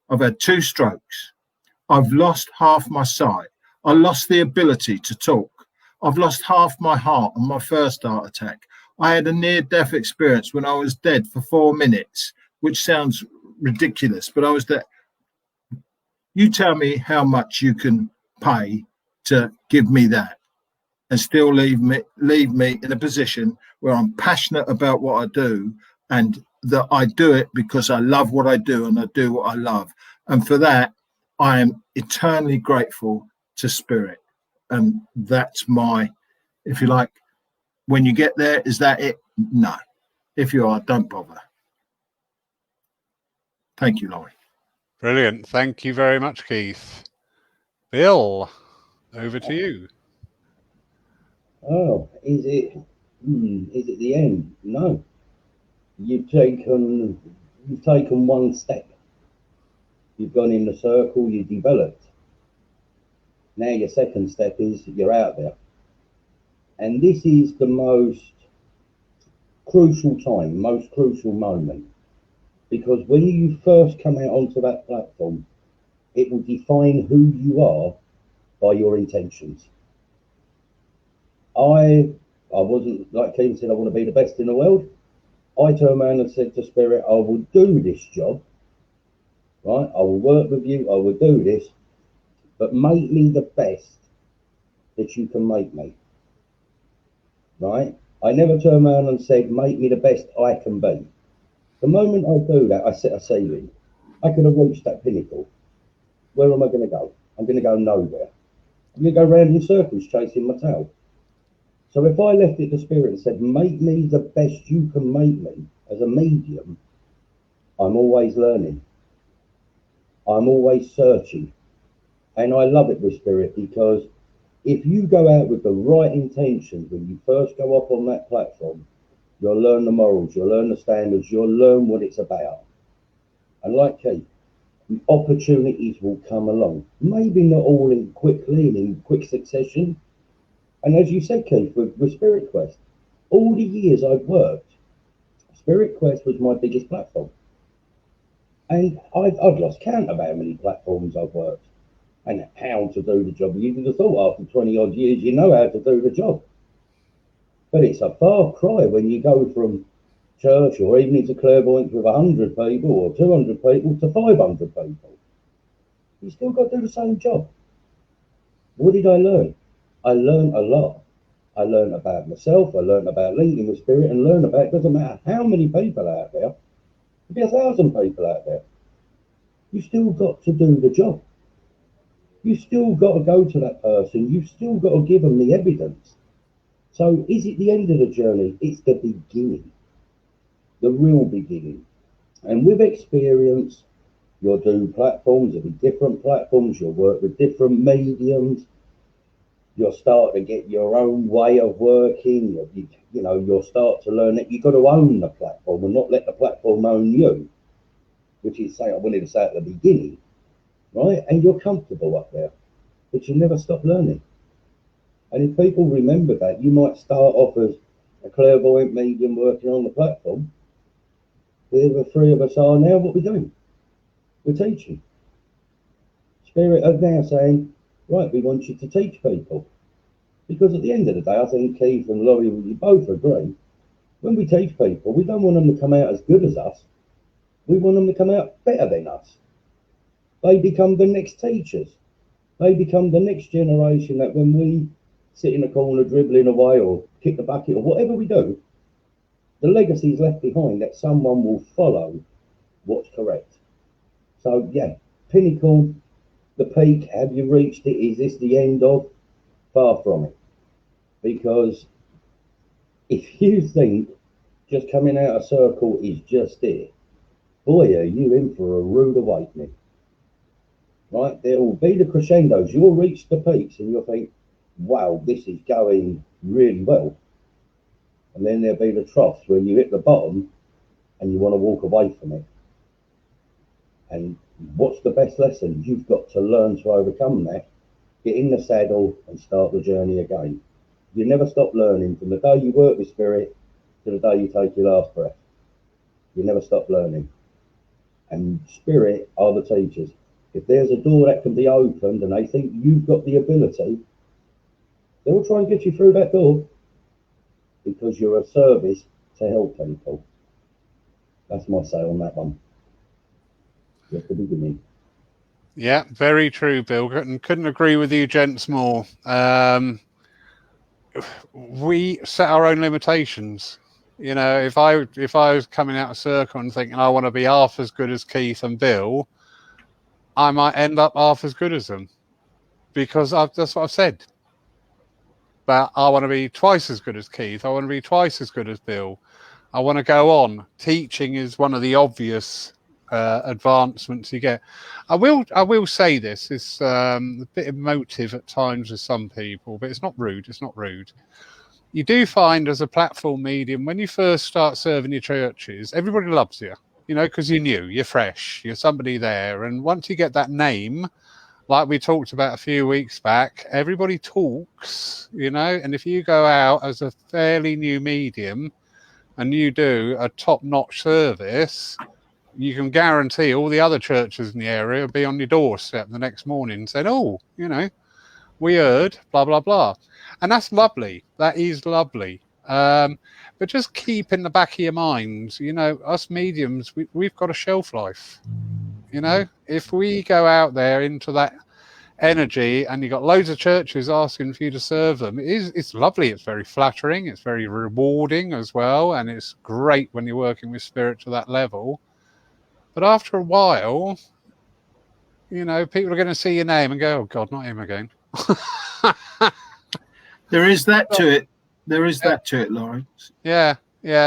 I've had 2 strokes. I've lost half my sight. I lost the ability to talk. I've lost half my heart on my first heart attack. I had a near-death experience when I was dead for 4 minutes, which sounds ridiculous, but I was dead. You tell me how much you can pay to give me that and still leave me in a position where I'm passionate about what I do, and that I do it because I love what I do and I do what I love. And for that, I am eternally grateful to Spirit. And that's my, if you like, when you get there, is that it? No. If you are, don't bother. Thank you, Laurie. Brilliant. Thank you very much, Keith. Bill, over to you. Oh, is it the end? No. You've taken one step. You've gone in the circle, you developed. Now your second step is you're out there. And this is the most crucial time, most crucial moment. Because when you first come out onto that platform, it will define who you are by your intentions. I wasn't, like Keith said, I want to be the best in the world. I turned around and said to Spirit, I will do this job, right? I will work with you, I will do this, but make me the best that you can make me, right? I never turned around and said, make me the best I can be. The moment I do that, I set a ceiling. I could have reached that pinnacle. Where am I going to go? I'm going to go nowhere. I'm going to go round in circles chasing my tail. So if I left it to Spirit and said, make me the best you can make me as a medium, I'm always learning. I'm always searching. And I love it with Spirit, because if you go out with the right intentions when you first go up on that platform, you'll learn the morals, you'll learn the standards, you'll learn what it's about. And like Keith, the opportunities will come along. Maybe not all in quickly and in quick succession. And as you said, Keith, with Spirit Quest, all the years I've worked, Spirit Quest was my biggest platform. And I've lost count of how many platforms I've worked and how to do the job. You'd have thought after 20 odd years, you know how to do the job. But it's a far cry when you go from church or even into clairvoyance with 100 people or 200 people to 500 people. You still got to do the same job. What did I learn? I learned a lot. I learned about myself, I learned about linking with Spirit, and learned about, it doesn't matter how many people out there, there'll be 1,000 people out there. You still got to do the job. You still got to go to that person. You've still got to give them the evidence. So is it the end of the journey? It's the beginning, the real beginning. And with experience, you'll do platforms, there'll be different platforms, you'll work with different mediums. You'll start to get your own way of working. You'll start to learn that you've got to own the platform and not let the platform own you, which is I wanted to say at the beginning, right? And you're comfortable up there, but you never stop learning. And if people remember that, you might start off as a clairvoyant medium working on the platform. Here the 3 of us are now. What we're doing? We're teaching. Spirit are now saying, right, we want you to teach people. Because at the end of the day, I think Keith and Laurie, you both agree, when we teach people, we don't want them to come out as good as us. We want them to come out better than us. They become the next teachers. They become the next generation that when we sit in a corner dribbling away or kick the bucket or whatever we do, the legacy is left behind that someone will follow what's correct. So yeah, pinnacle, the peak, have you reached it? Is this the end of? Far from it. Because if you think just coming out of circle is just it, boy, are you in for a rude awakening. Right? There will be the crescendos. You'll reach the peaks and you'll think, wow, this is going really well. And then there'll be the troughs where you hit the bottom and you want to walk away from it. And what's the best lesson? You've got to learn to overcome that, get in the saddle and start the journey again. You never stop learning from the day you work with spirit to the day you take your last breath. You never stop learning. And spirit are the teachers. If there's a door that can be opened and they think you've got the ability, they'll try and get you through that door because you're a service to help people. That's my say on that one. At the beginning. Yeah, very true, Bill. Couldn't agree with you, gents, more. We set our own limitations. You know, if I was coming out of circle and thinking I want to be half as good as Keith and Bill, I might end up half as good as them because that's what I've said. But I want to be twice as good as Keith. I want to be twice as good as Bill. I want to go on. Teaching is one of the obvious advancements you get. I will say this. It's a bit emotive at times with some people, but it's not rude. It's not rude. You do find as a platform medium, when you first start serving your churches, everybody loves you, you know, because you're new, you're fresh, you're somebody there. And once you get that name, like we talked about a few weeks back, everybody talks, you know, and if you go out as a fairly new medium and you do a top-notch service, you can guarantee all the other churches in the area will be on your doorstep the next morning and said, oh, you know, we heard, blah, blah, blah. And that's lovely. That is lovely. But just keep in the back of your mind, you know, us mediums, we've got a shelf life. You know, if we go out there into that energy and you've got loads of churches asking for you to serve them, it's lovely. It's very flattering. It's very rewarding as well. And it's great when you're working with spirit to that level. But after a while, you know, people are going to see your name and go, oh, God, not him again. There is that to it. There is that to it, Lawrence. Yeah.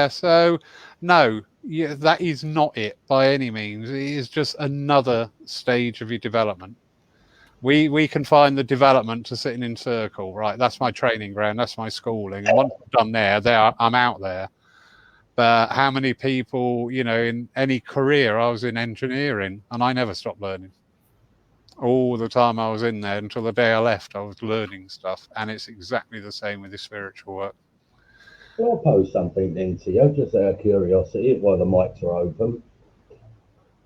So, no, that is not it by any means. It is just another stage of your development. We can find the development to sitting in circle, right? That's my training ground. That's my schooling. And once I'm done there, I'm out there. But how many people, you know, in any career, I was in engineering and I never stopped learning. All the time I was in there until the day I left, I was learning stuff. And it's exactly the same with the spiritual work. Well, I'll pose something then to you, just out of curiosity, while the mics are open.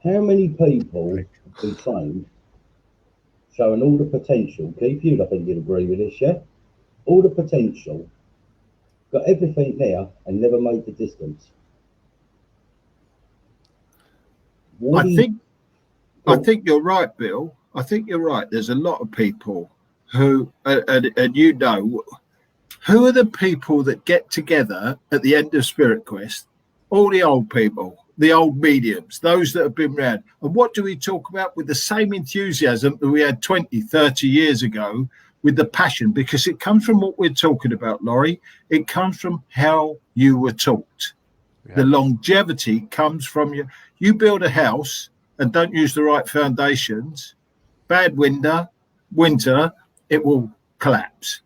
How many people have been trained, showing all the potential? Keith, I think you'd agree with this, yeah? All the potential, got everything there, and never made the distance. I think you're right, Bill. I think you're right. There's a lot of people who, and you know, who are the people that get together at the end of Spirit Quest? All the old people, the old mediums, those that have been around. And what do we talk about with the same enthusiasm that we had 20, 30 years ago with the passion? Because it comes from what we're talking about, Laurie. It comes from how you were taught. Yeah. The longevity comes from you. You build a house and don't use the right foundations, bad winter, it will collapse.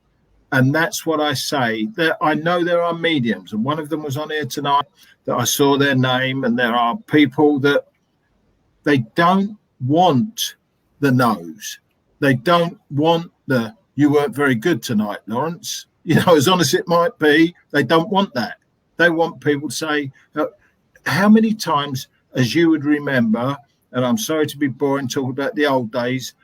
And that's what I say. I know there are mediums, and one of them was on here tonight that I saw their name, and there are people that they don't want the no's. They don't want the, you weren't very good tonight, Lawrence. You know, as honest it might be, they don't want that. They want people to say, how many times, as you would remember, and I'm sorry to be boring talking about the old days,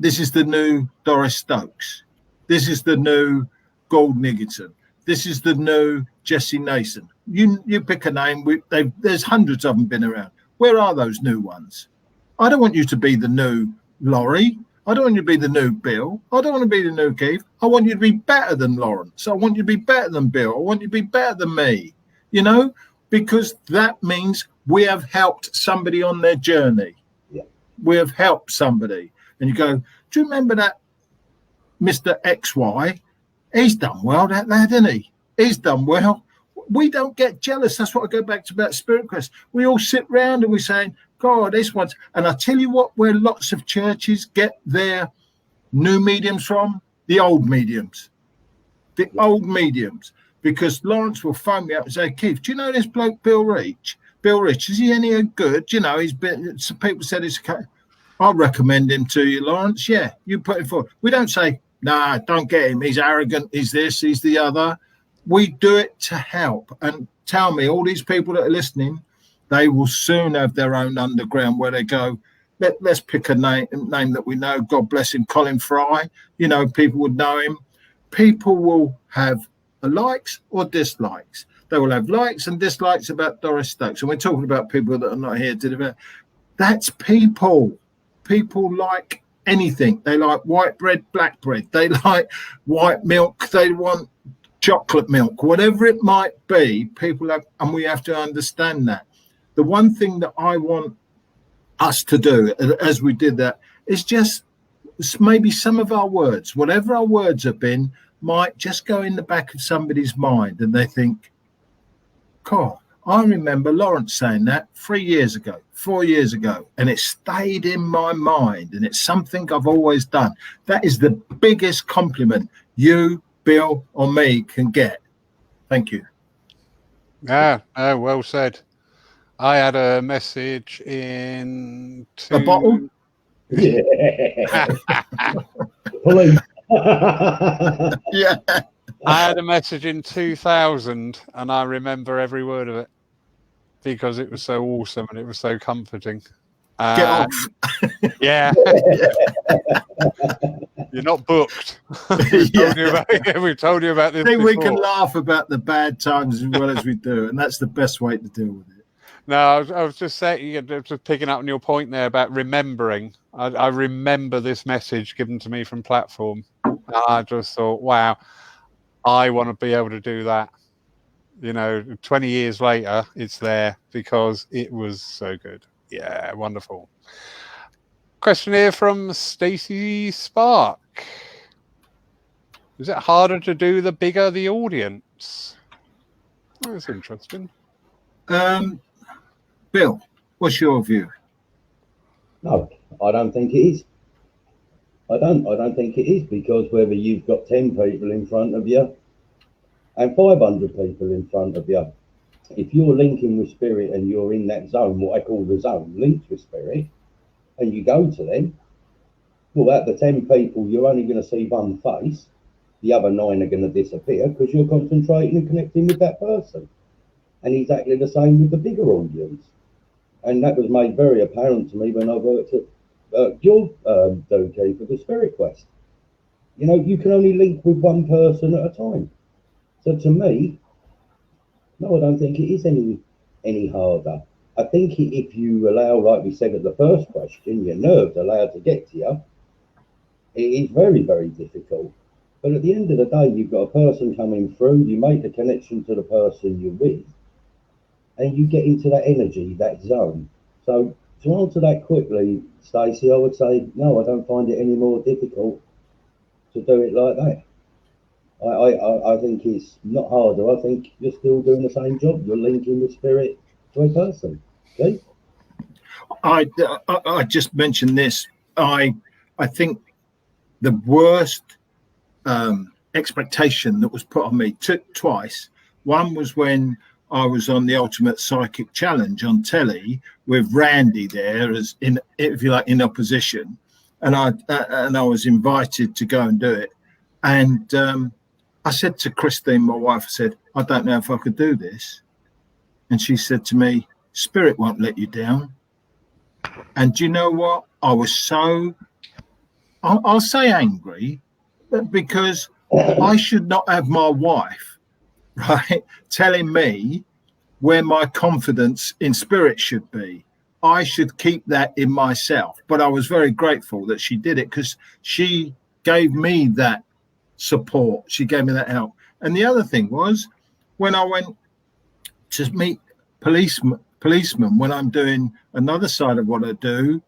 this is the new Doris Stokes. This is the new Gordon Niggerton. This is the new Jesse Nason. You pick a name. There's hundreds of them been around. Where are those new ones? I don't want you to be the new Laurie. I don't want you to be the new Bill. I don't want to be the new Keith. I want you to be better than Lawrence. I want you to be better than Bill. I want you to be better than me. You know, because that means we have helped somebody on their journey. Yeah. we have helped somebody. And you go, do you remember that Mr. XY? He's done well, that lad, hasn't he? He's done well. We don't get jealous. That's what I go back to about Spirit Quest. We all sit round and we're saying, God, this one's... And I tell you what, where lots of churches get their new mediums from, the old mediums. The old mediums. Because Lawrence will phone me up and say, Keith, do you know this bloke Bill Rich? Bill Rich, is he any good? You know, he's been... Some people said it's... I'll recommend him to you, Lawrence. Yeah, you put him forward. We don't say, nah, don't get him. He's arrogant. He's this, he's the other. We do it to help. And tell me, all these people that are listening, they will soon have their own underground where they go, let's pick a name that we know. God bless him, Colin Fry. You know, people would know him. People will have likes or dislikes. They will have likes and dislikes about Doris Stokes. And we're talking about people that are not here to that's people. People like anything. They like white bread, black bread. They like white milk. They want chocolate milk. Whatever it might be, people have, and we have to understand that. The one thing that I want us to do, as we did that, is just maybe some of our words, whatever our words have been, might just go in the back of somebody's mind, and they think, God, I remember Lawrence saying that 3 years ago, 4 years ago, and it stayed in my mind, and it's something I've always done. That is the biggest compliment you, Bill, or me can get. Thank you. Yeah, well said. I had a message in a bottle. Yeah. Police. Yeah. I had a message in 2000, and I remember every word of it because it was so awesome and it was so comforting. Get off. Yeah. You're not booked. We've told you about this. I think before. we can laugh about the bad times as well as we do, and that's the best way to deal with it. No, I was just saying, just picking up on your point there about remembering. I remember this message given to me from Platform. I just thought, wow, I want to be able to do that. You know, 20 years later, it's there because it was so good. Yeah, wonderful. Question here from Stacey Spark. Is it harder to do the bigger the audience? That's interesting. Bill, what's your view? No, I don't think it is. I don't think it is, because whether you've got 10 people in front of you and 500 people in front of you, if you're linking with spirit and you're in that zone, what I call the zone, linked with spirit, and you go to them, well, out of the 10 people, you're only going to see one face. The other 9 are going to disappear because you're concentrating and connecting with that person. And exactly the same with the bigger audience. And that was made very apparent to me when I worked at your Doki for the Spirit Quest. You know, you can only link with one person at a time. So to me, no, I don't think it is any harder. I think if you allow, like we said at the first question, your nerves allowed to get to you, it is very, very difficult. But at the end of the day, you've got a person coming through, you make the connection to the person you're with, and you get into that energy, that zone. So to answer that quickly, Stacey, I would say, no, I don't find it any more difficult to do it like that. I think it's not harder. I think you're still doing the same job. You're linking the spirit to a person. Okay? I just mentioned this. I think the worst expectation that was put on me twice. One was when I was on the Ultimate Psychic Challenge on telly with Randy there, as in, if you like, in opposition, and I was invited to go and do it. And I said to Christine, my wife, I said, I don't know if I could do this. And she said to me, Spirit won't let you down. And do you know what? I was so, I'll say angry, because I should not have my wife, right, telling me where my confidence in spirit should be. I should keep that in myself. But I was very grateful that she did it, because she gave me that support. She gave me that help. And the other thing was, when I went to meet policemen, when I'm doing another side of what I do,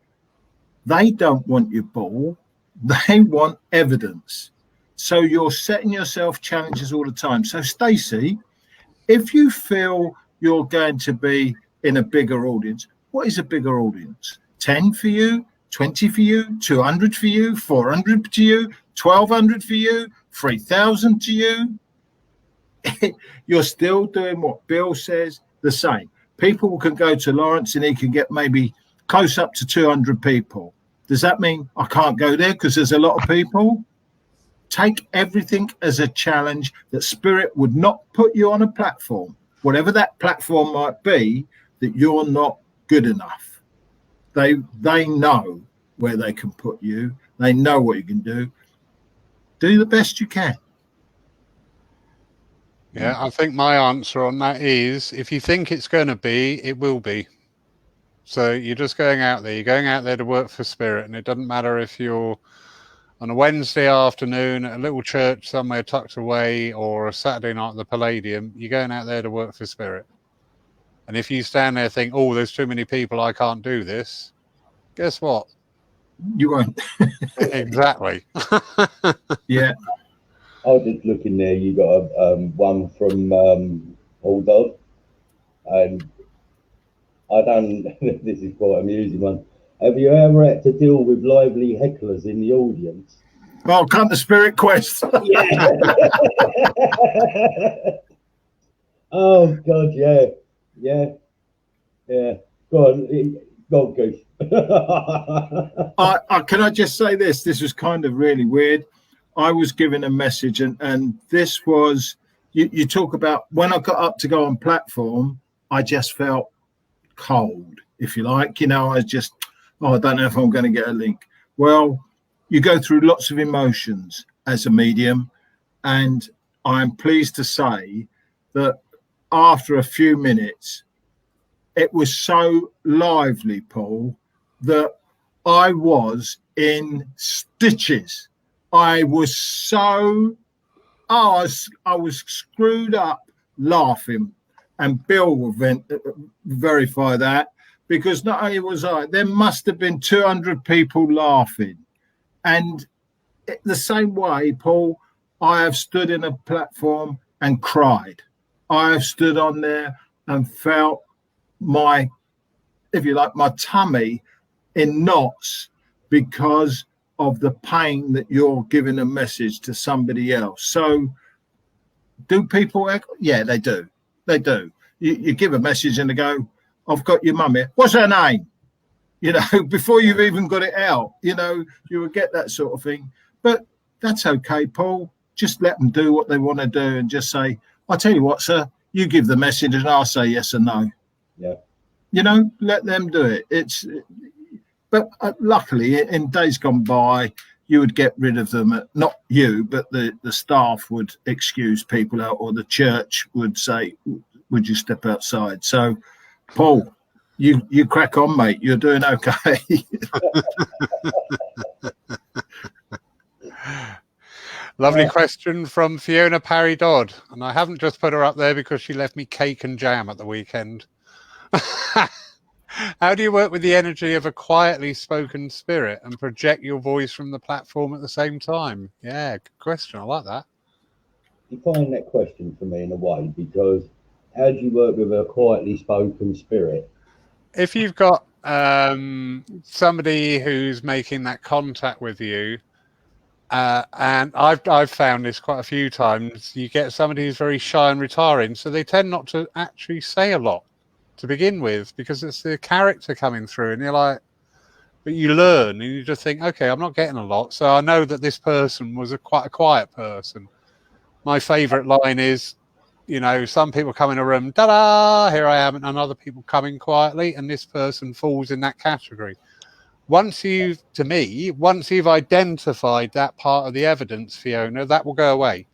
They don't want your ball. They want evidence. So you're setting yourself challenges all the time. So Stacey, if you feel you're going to be in a bigger audience, what is a bigger audience? 10 for you, 20 for you, 200 for you, 400 to you, 1,200 for you, 3,000 to you? You're still doing what Bill says, the same. People can go to Lawrence and he can get maybe close up to 200 people. Does that mean I can't go there because there's a lot of people? Take everything as a challenge that Spirit would not put you on a platform, whatever that platform might be, that you're not good enough. They know where they can put you. They know what you can do. Do the best you can. Yeah, I think my answer on that is, if you think it's going to be, it will be. So you're just going out there. You're going out there to work for Spirit, and it doesn't matter if you're on a Wednesday afternoon at a little church somewhere tucked away or a Saturday night at the Palladium. You're going out there to work for Spirit. And if you stand there and think, oh, there's too many people, I can't do this, guess what? You won't. Exactly. Yeah. I was just looking there. You got a one from Paul Dodd, and I done. This is quite an amusing one. Have you ever had to deal with lively hecklers in the audience? Well, come to Spirit Quest. Yeah. Oh God, yeah. Go on, Goose. Can I just say this? This was kind of really weird. I was given a message, and this was, you talk about when I got up to go on platform, I just felt cold, if you like. You know, I just, I don't know if I'm going to get a link. Well, you go through lots of emotions as a medium, and I'm pleased to say that after a few minutes, it was so lively, Paul, that I was in stitches. I was so, I was screwed up laughing, and Bill will verify that, because not only was I, there must have been 200 people laughing. And the same way, Paul, I have stood in a platform and cried. I have stood on there and felt my, if you like, my tummy in knots because of the pain that you're giving a message to somebody else. So do people, yeah, they do. They do. You give a message and they go, I've got your mum here. What's her name? You know, before you've even got it out, you know, you will get that sort of thing. But that's okay, Paul. Just let them do what they want to do and just say, I'll tell you what, sir, you give the message and I'll say yes or no. Yeah. You know, let them do it. But luckily, in days gone by, you would get rid of them. Not you, but the staff would excuse people out, or the church would say, would you step outside? So, Paul, you crack on, mate. You're doing okay. Lovely question from Fiona Parry Dodd. And I haven't just put her up there because she left me cake and jam at the weekend. How do you work with the energy of a quietly spoken spirit and project your voice from the platform at the same time? Yeah, good question. I like that. Define that question for me in a way, because how do you work with a quietly spoken spirit? If you've got somebody who's making that contact with you, and I've found this quite a few times, you get somebody who's very shy and retiring, so they tend not to actually say a lot to begin with, because it's the character coming through, and you're like, but you learn and you just think, okay, I'm not getting a lot, so I know that this person was quite a quiet person. My favorite line is, you know, some people come in a room, ta-da, here I am, and other people come in quietly, and this person falls in that category. Once you've identified that part of the evidence, Fiona, that will go away.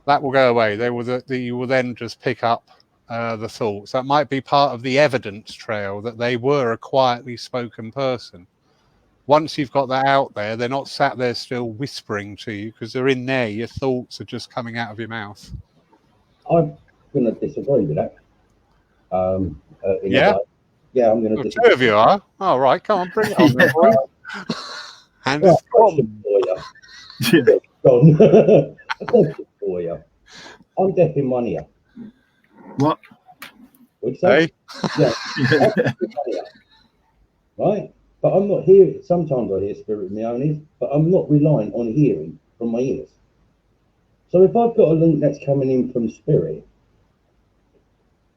That will go away. You will then just pick up the thoughts. That might be part of the evidence trail, that they were a quietly spoken person. Once you've got that out there, they're not sat there still whispering to you, because they're in there. Your thoughts are just coming out of your mouth. I'm going to disagree with that. Yeah. Yeah, I'm going to Oh, do two of you are. All right, come on, bring it on, then, boys. And Right, question for you. Yeah. John. A question for you. I'm deaf in one ear. What? Would you say? hey, Yeah. Yeah. I'm deaf in one ear, right? But I'm not hearing. Sometimes I hear spirit in my own ears, but I'm not relying on hearing from my ears. So if I've got a link that's coming in from spirit,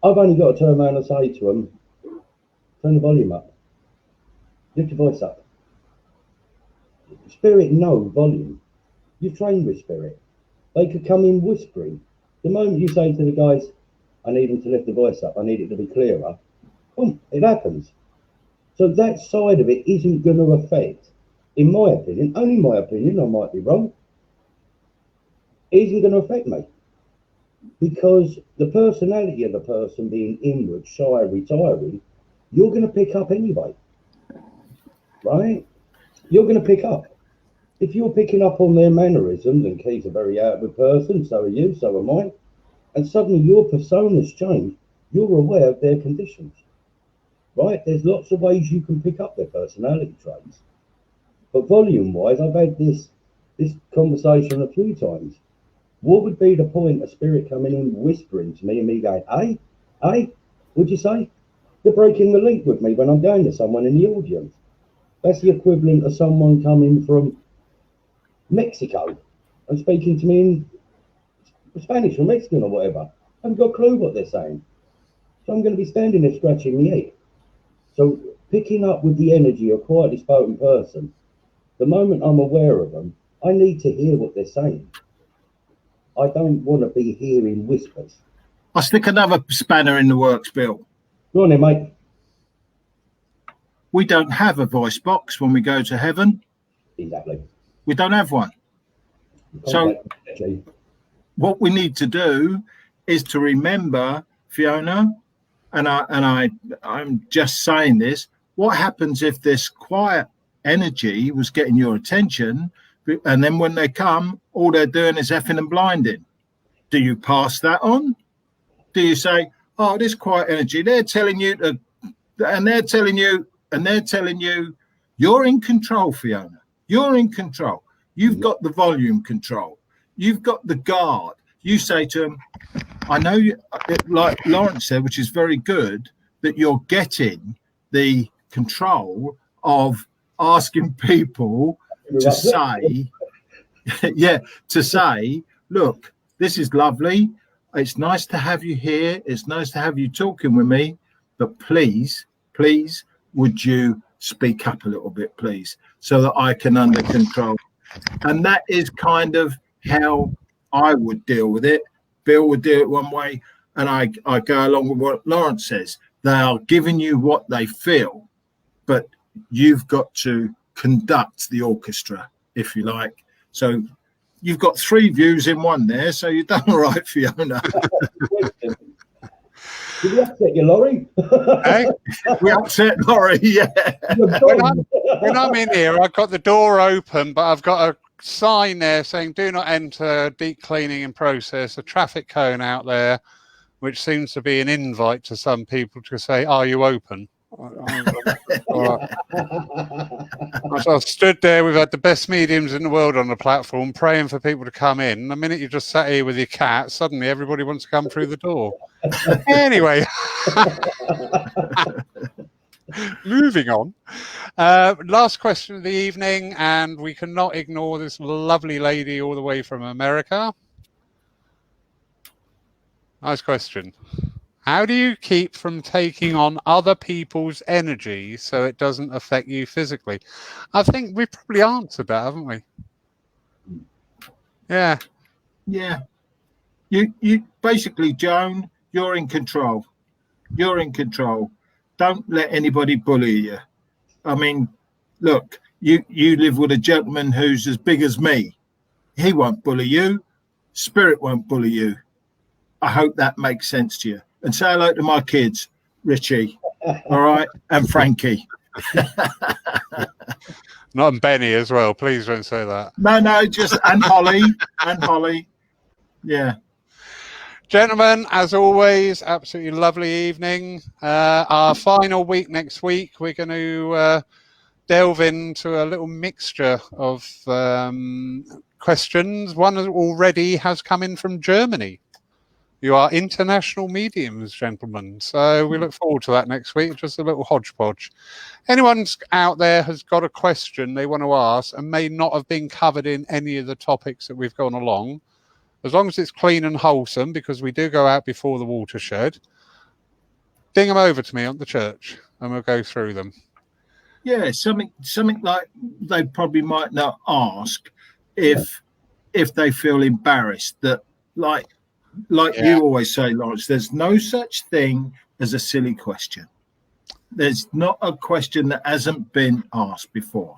I've only got to turn around and say to them, turn the volume up, lift your voice up. Spirit, no volume. You've trained with spirit. They could come in whispering. The moment you say to the guys, I need them to lift the voice up, I need it to be clearer, boom, it happens. So that side of it isn't going to affect, in my opinion, only my opinion, I might be wrong, isn't going to affect me. Because the personality of the person being inward, shy, retiring, you're going to pick up anyway. Right? You're going to pick up. If you're picking up on their mannerisms, and Keith's a very outward person, so are you, so am I, and suddenly your persona's changed, you're aware of their conditions. Right? There's lots of ways you can pick up their personality traits. But volume-wise, I've had this conversation a few times. What would be the point of spirit coming in whispering to me and me going, hey, what'd you say? They're breaking the link with me when I'm going to someone in the audience. That's the equivalent of someone coming from Mexico and speaking to me in Spanish or Mexican or whatever. I haven't got a clue what they're saying. So I'm going to be standing there scratching my head. So picking up with the energy of a quietly spoken person, the moment I'm aware of them, I need to hear what they're saying. I don't want to be hearing whispers. I'll stick another spanner in the works, Bill. Go on then, mate. We don't have a voice box when we go to heaven. Exactly. We don't have one. So what we need to do is to remember, Fiona, and I'm just saying this, what happens if this quiet energy was getting your attention, and then when they come, all they're doing is effing and blinding? Do you pass that on? Do you say, oh, this quiet energy, they're telling you to, and they're telling you, you're in control, Fiona. You're in control. You've got the volume control. You've got the guard. You say to them, I know you, like Lawrence said, which is very good, that you're getting the control of asking people to say, to say, look, this is lovely. It's nice to have you here. It's nice to have you talking with me, but please, would you speak up a little bit, please, so that I can under control. And that is kind of how I would deal with it. Bill would do it one way, and I go along with what Lawrence says. They are giving you what they feel, but you've got to conduct the orchestra, if you like. So you've got three views in one there, so you've done all right, Fiona. Did we upset you, Laurie? hey. We upset Laurie, yeah. When I'm in here, I've got the door open, but I've got a sign there saying do not enter, deep cleaning in process, a traffic cone out there, which seems to be an invite to some people to say, are you open? So I've stood there, we've had the best mediums in the world on the platform praying for people to come in. The minute you just sat here with your cat, suddenly everybody wants to come through the door. Anyway, moving on. Last question of the evening, and we cannot ignore this lovely lady all the way from America. Nice question. How do you keep from taking on other people's energy so it doesn't affect you physically? I think we probably answered that, haven't we? Yeah. Yeah. You basically, Joan, you're in control. You're in control. Don't let anybody bully you. I mean, look, you live with a gentleman who's as big as me. He won't bully you. Spirit won't bully you. I hope that makes sense to you. And say hello to my kids, Richie, all right, and Frankie. Not and Benny as well. Please don't say that. No, just and Holly. Yeah. Gentlemen, as always, absolutely lovely evening. Our final week next week, we're going to delve into a little mixture of questions. One already has come in from Germany. You are international mediums, gentlemen. So we look forward to that next week. Just a little hodgepodge. Anyone out there has got a question they want to ask and may not have been covered in any of the topics that we've gone along, as long as it's clean and wholesome, because we do go out before the watershed, ding them over to me on the church and we'll go through them. Yeah, something like they probably might not ask if they feel embarrassed. That like you always say, Lawrence, there's no such thing as a silly question. There's not a question that hasn't been asked before.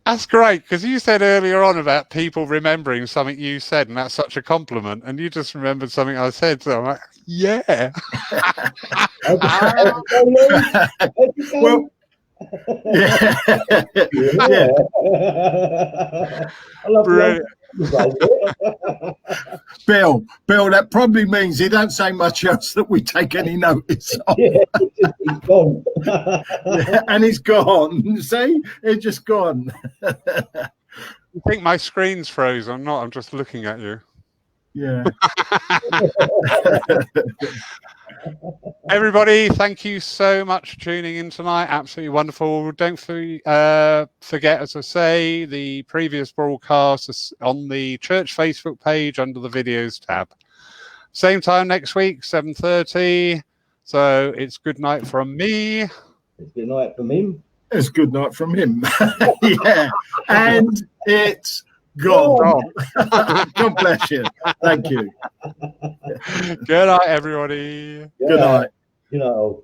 That's great, because you said earlier on about people remembering something you said, and that's such a compliment. And you just remembered something I said, so I'm like, yeah. Well, yeah. Yeah. I love Brilliant. Bill, that probably means he don't say much else that we take any notice of. Yeah, he's gone. Yeah, and he's gone. See, he's just gone. You think my screen's froze? I'm not. I'm just looking at you. Yeah. Everybody, thank you so much for tuning in tonight. Absolutely wonderful. Don't forget, as I say, the previous broadcast is on the church Facebook page under the videos tab. Same time next week, 7:30. So it's good night from me. It's good night from him. It's good night from him. Yeah. And it's gone. God bless you. Thank you. Good night, everybody. Yeah. Good night. You know.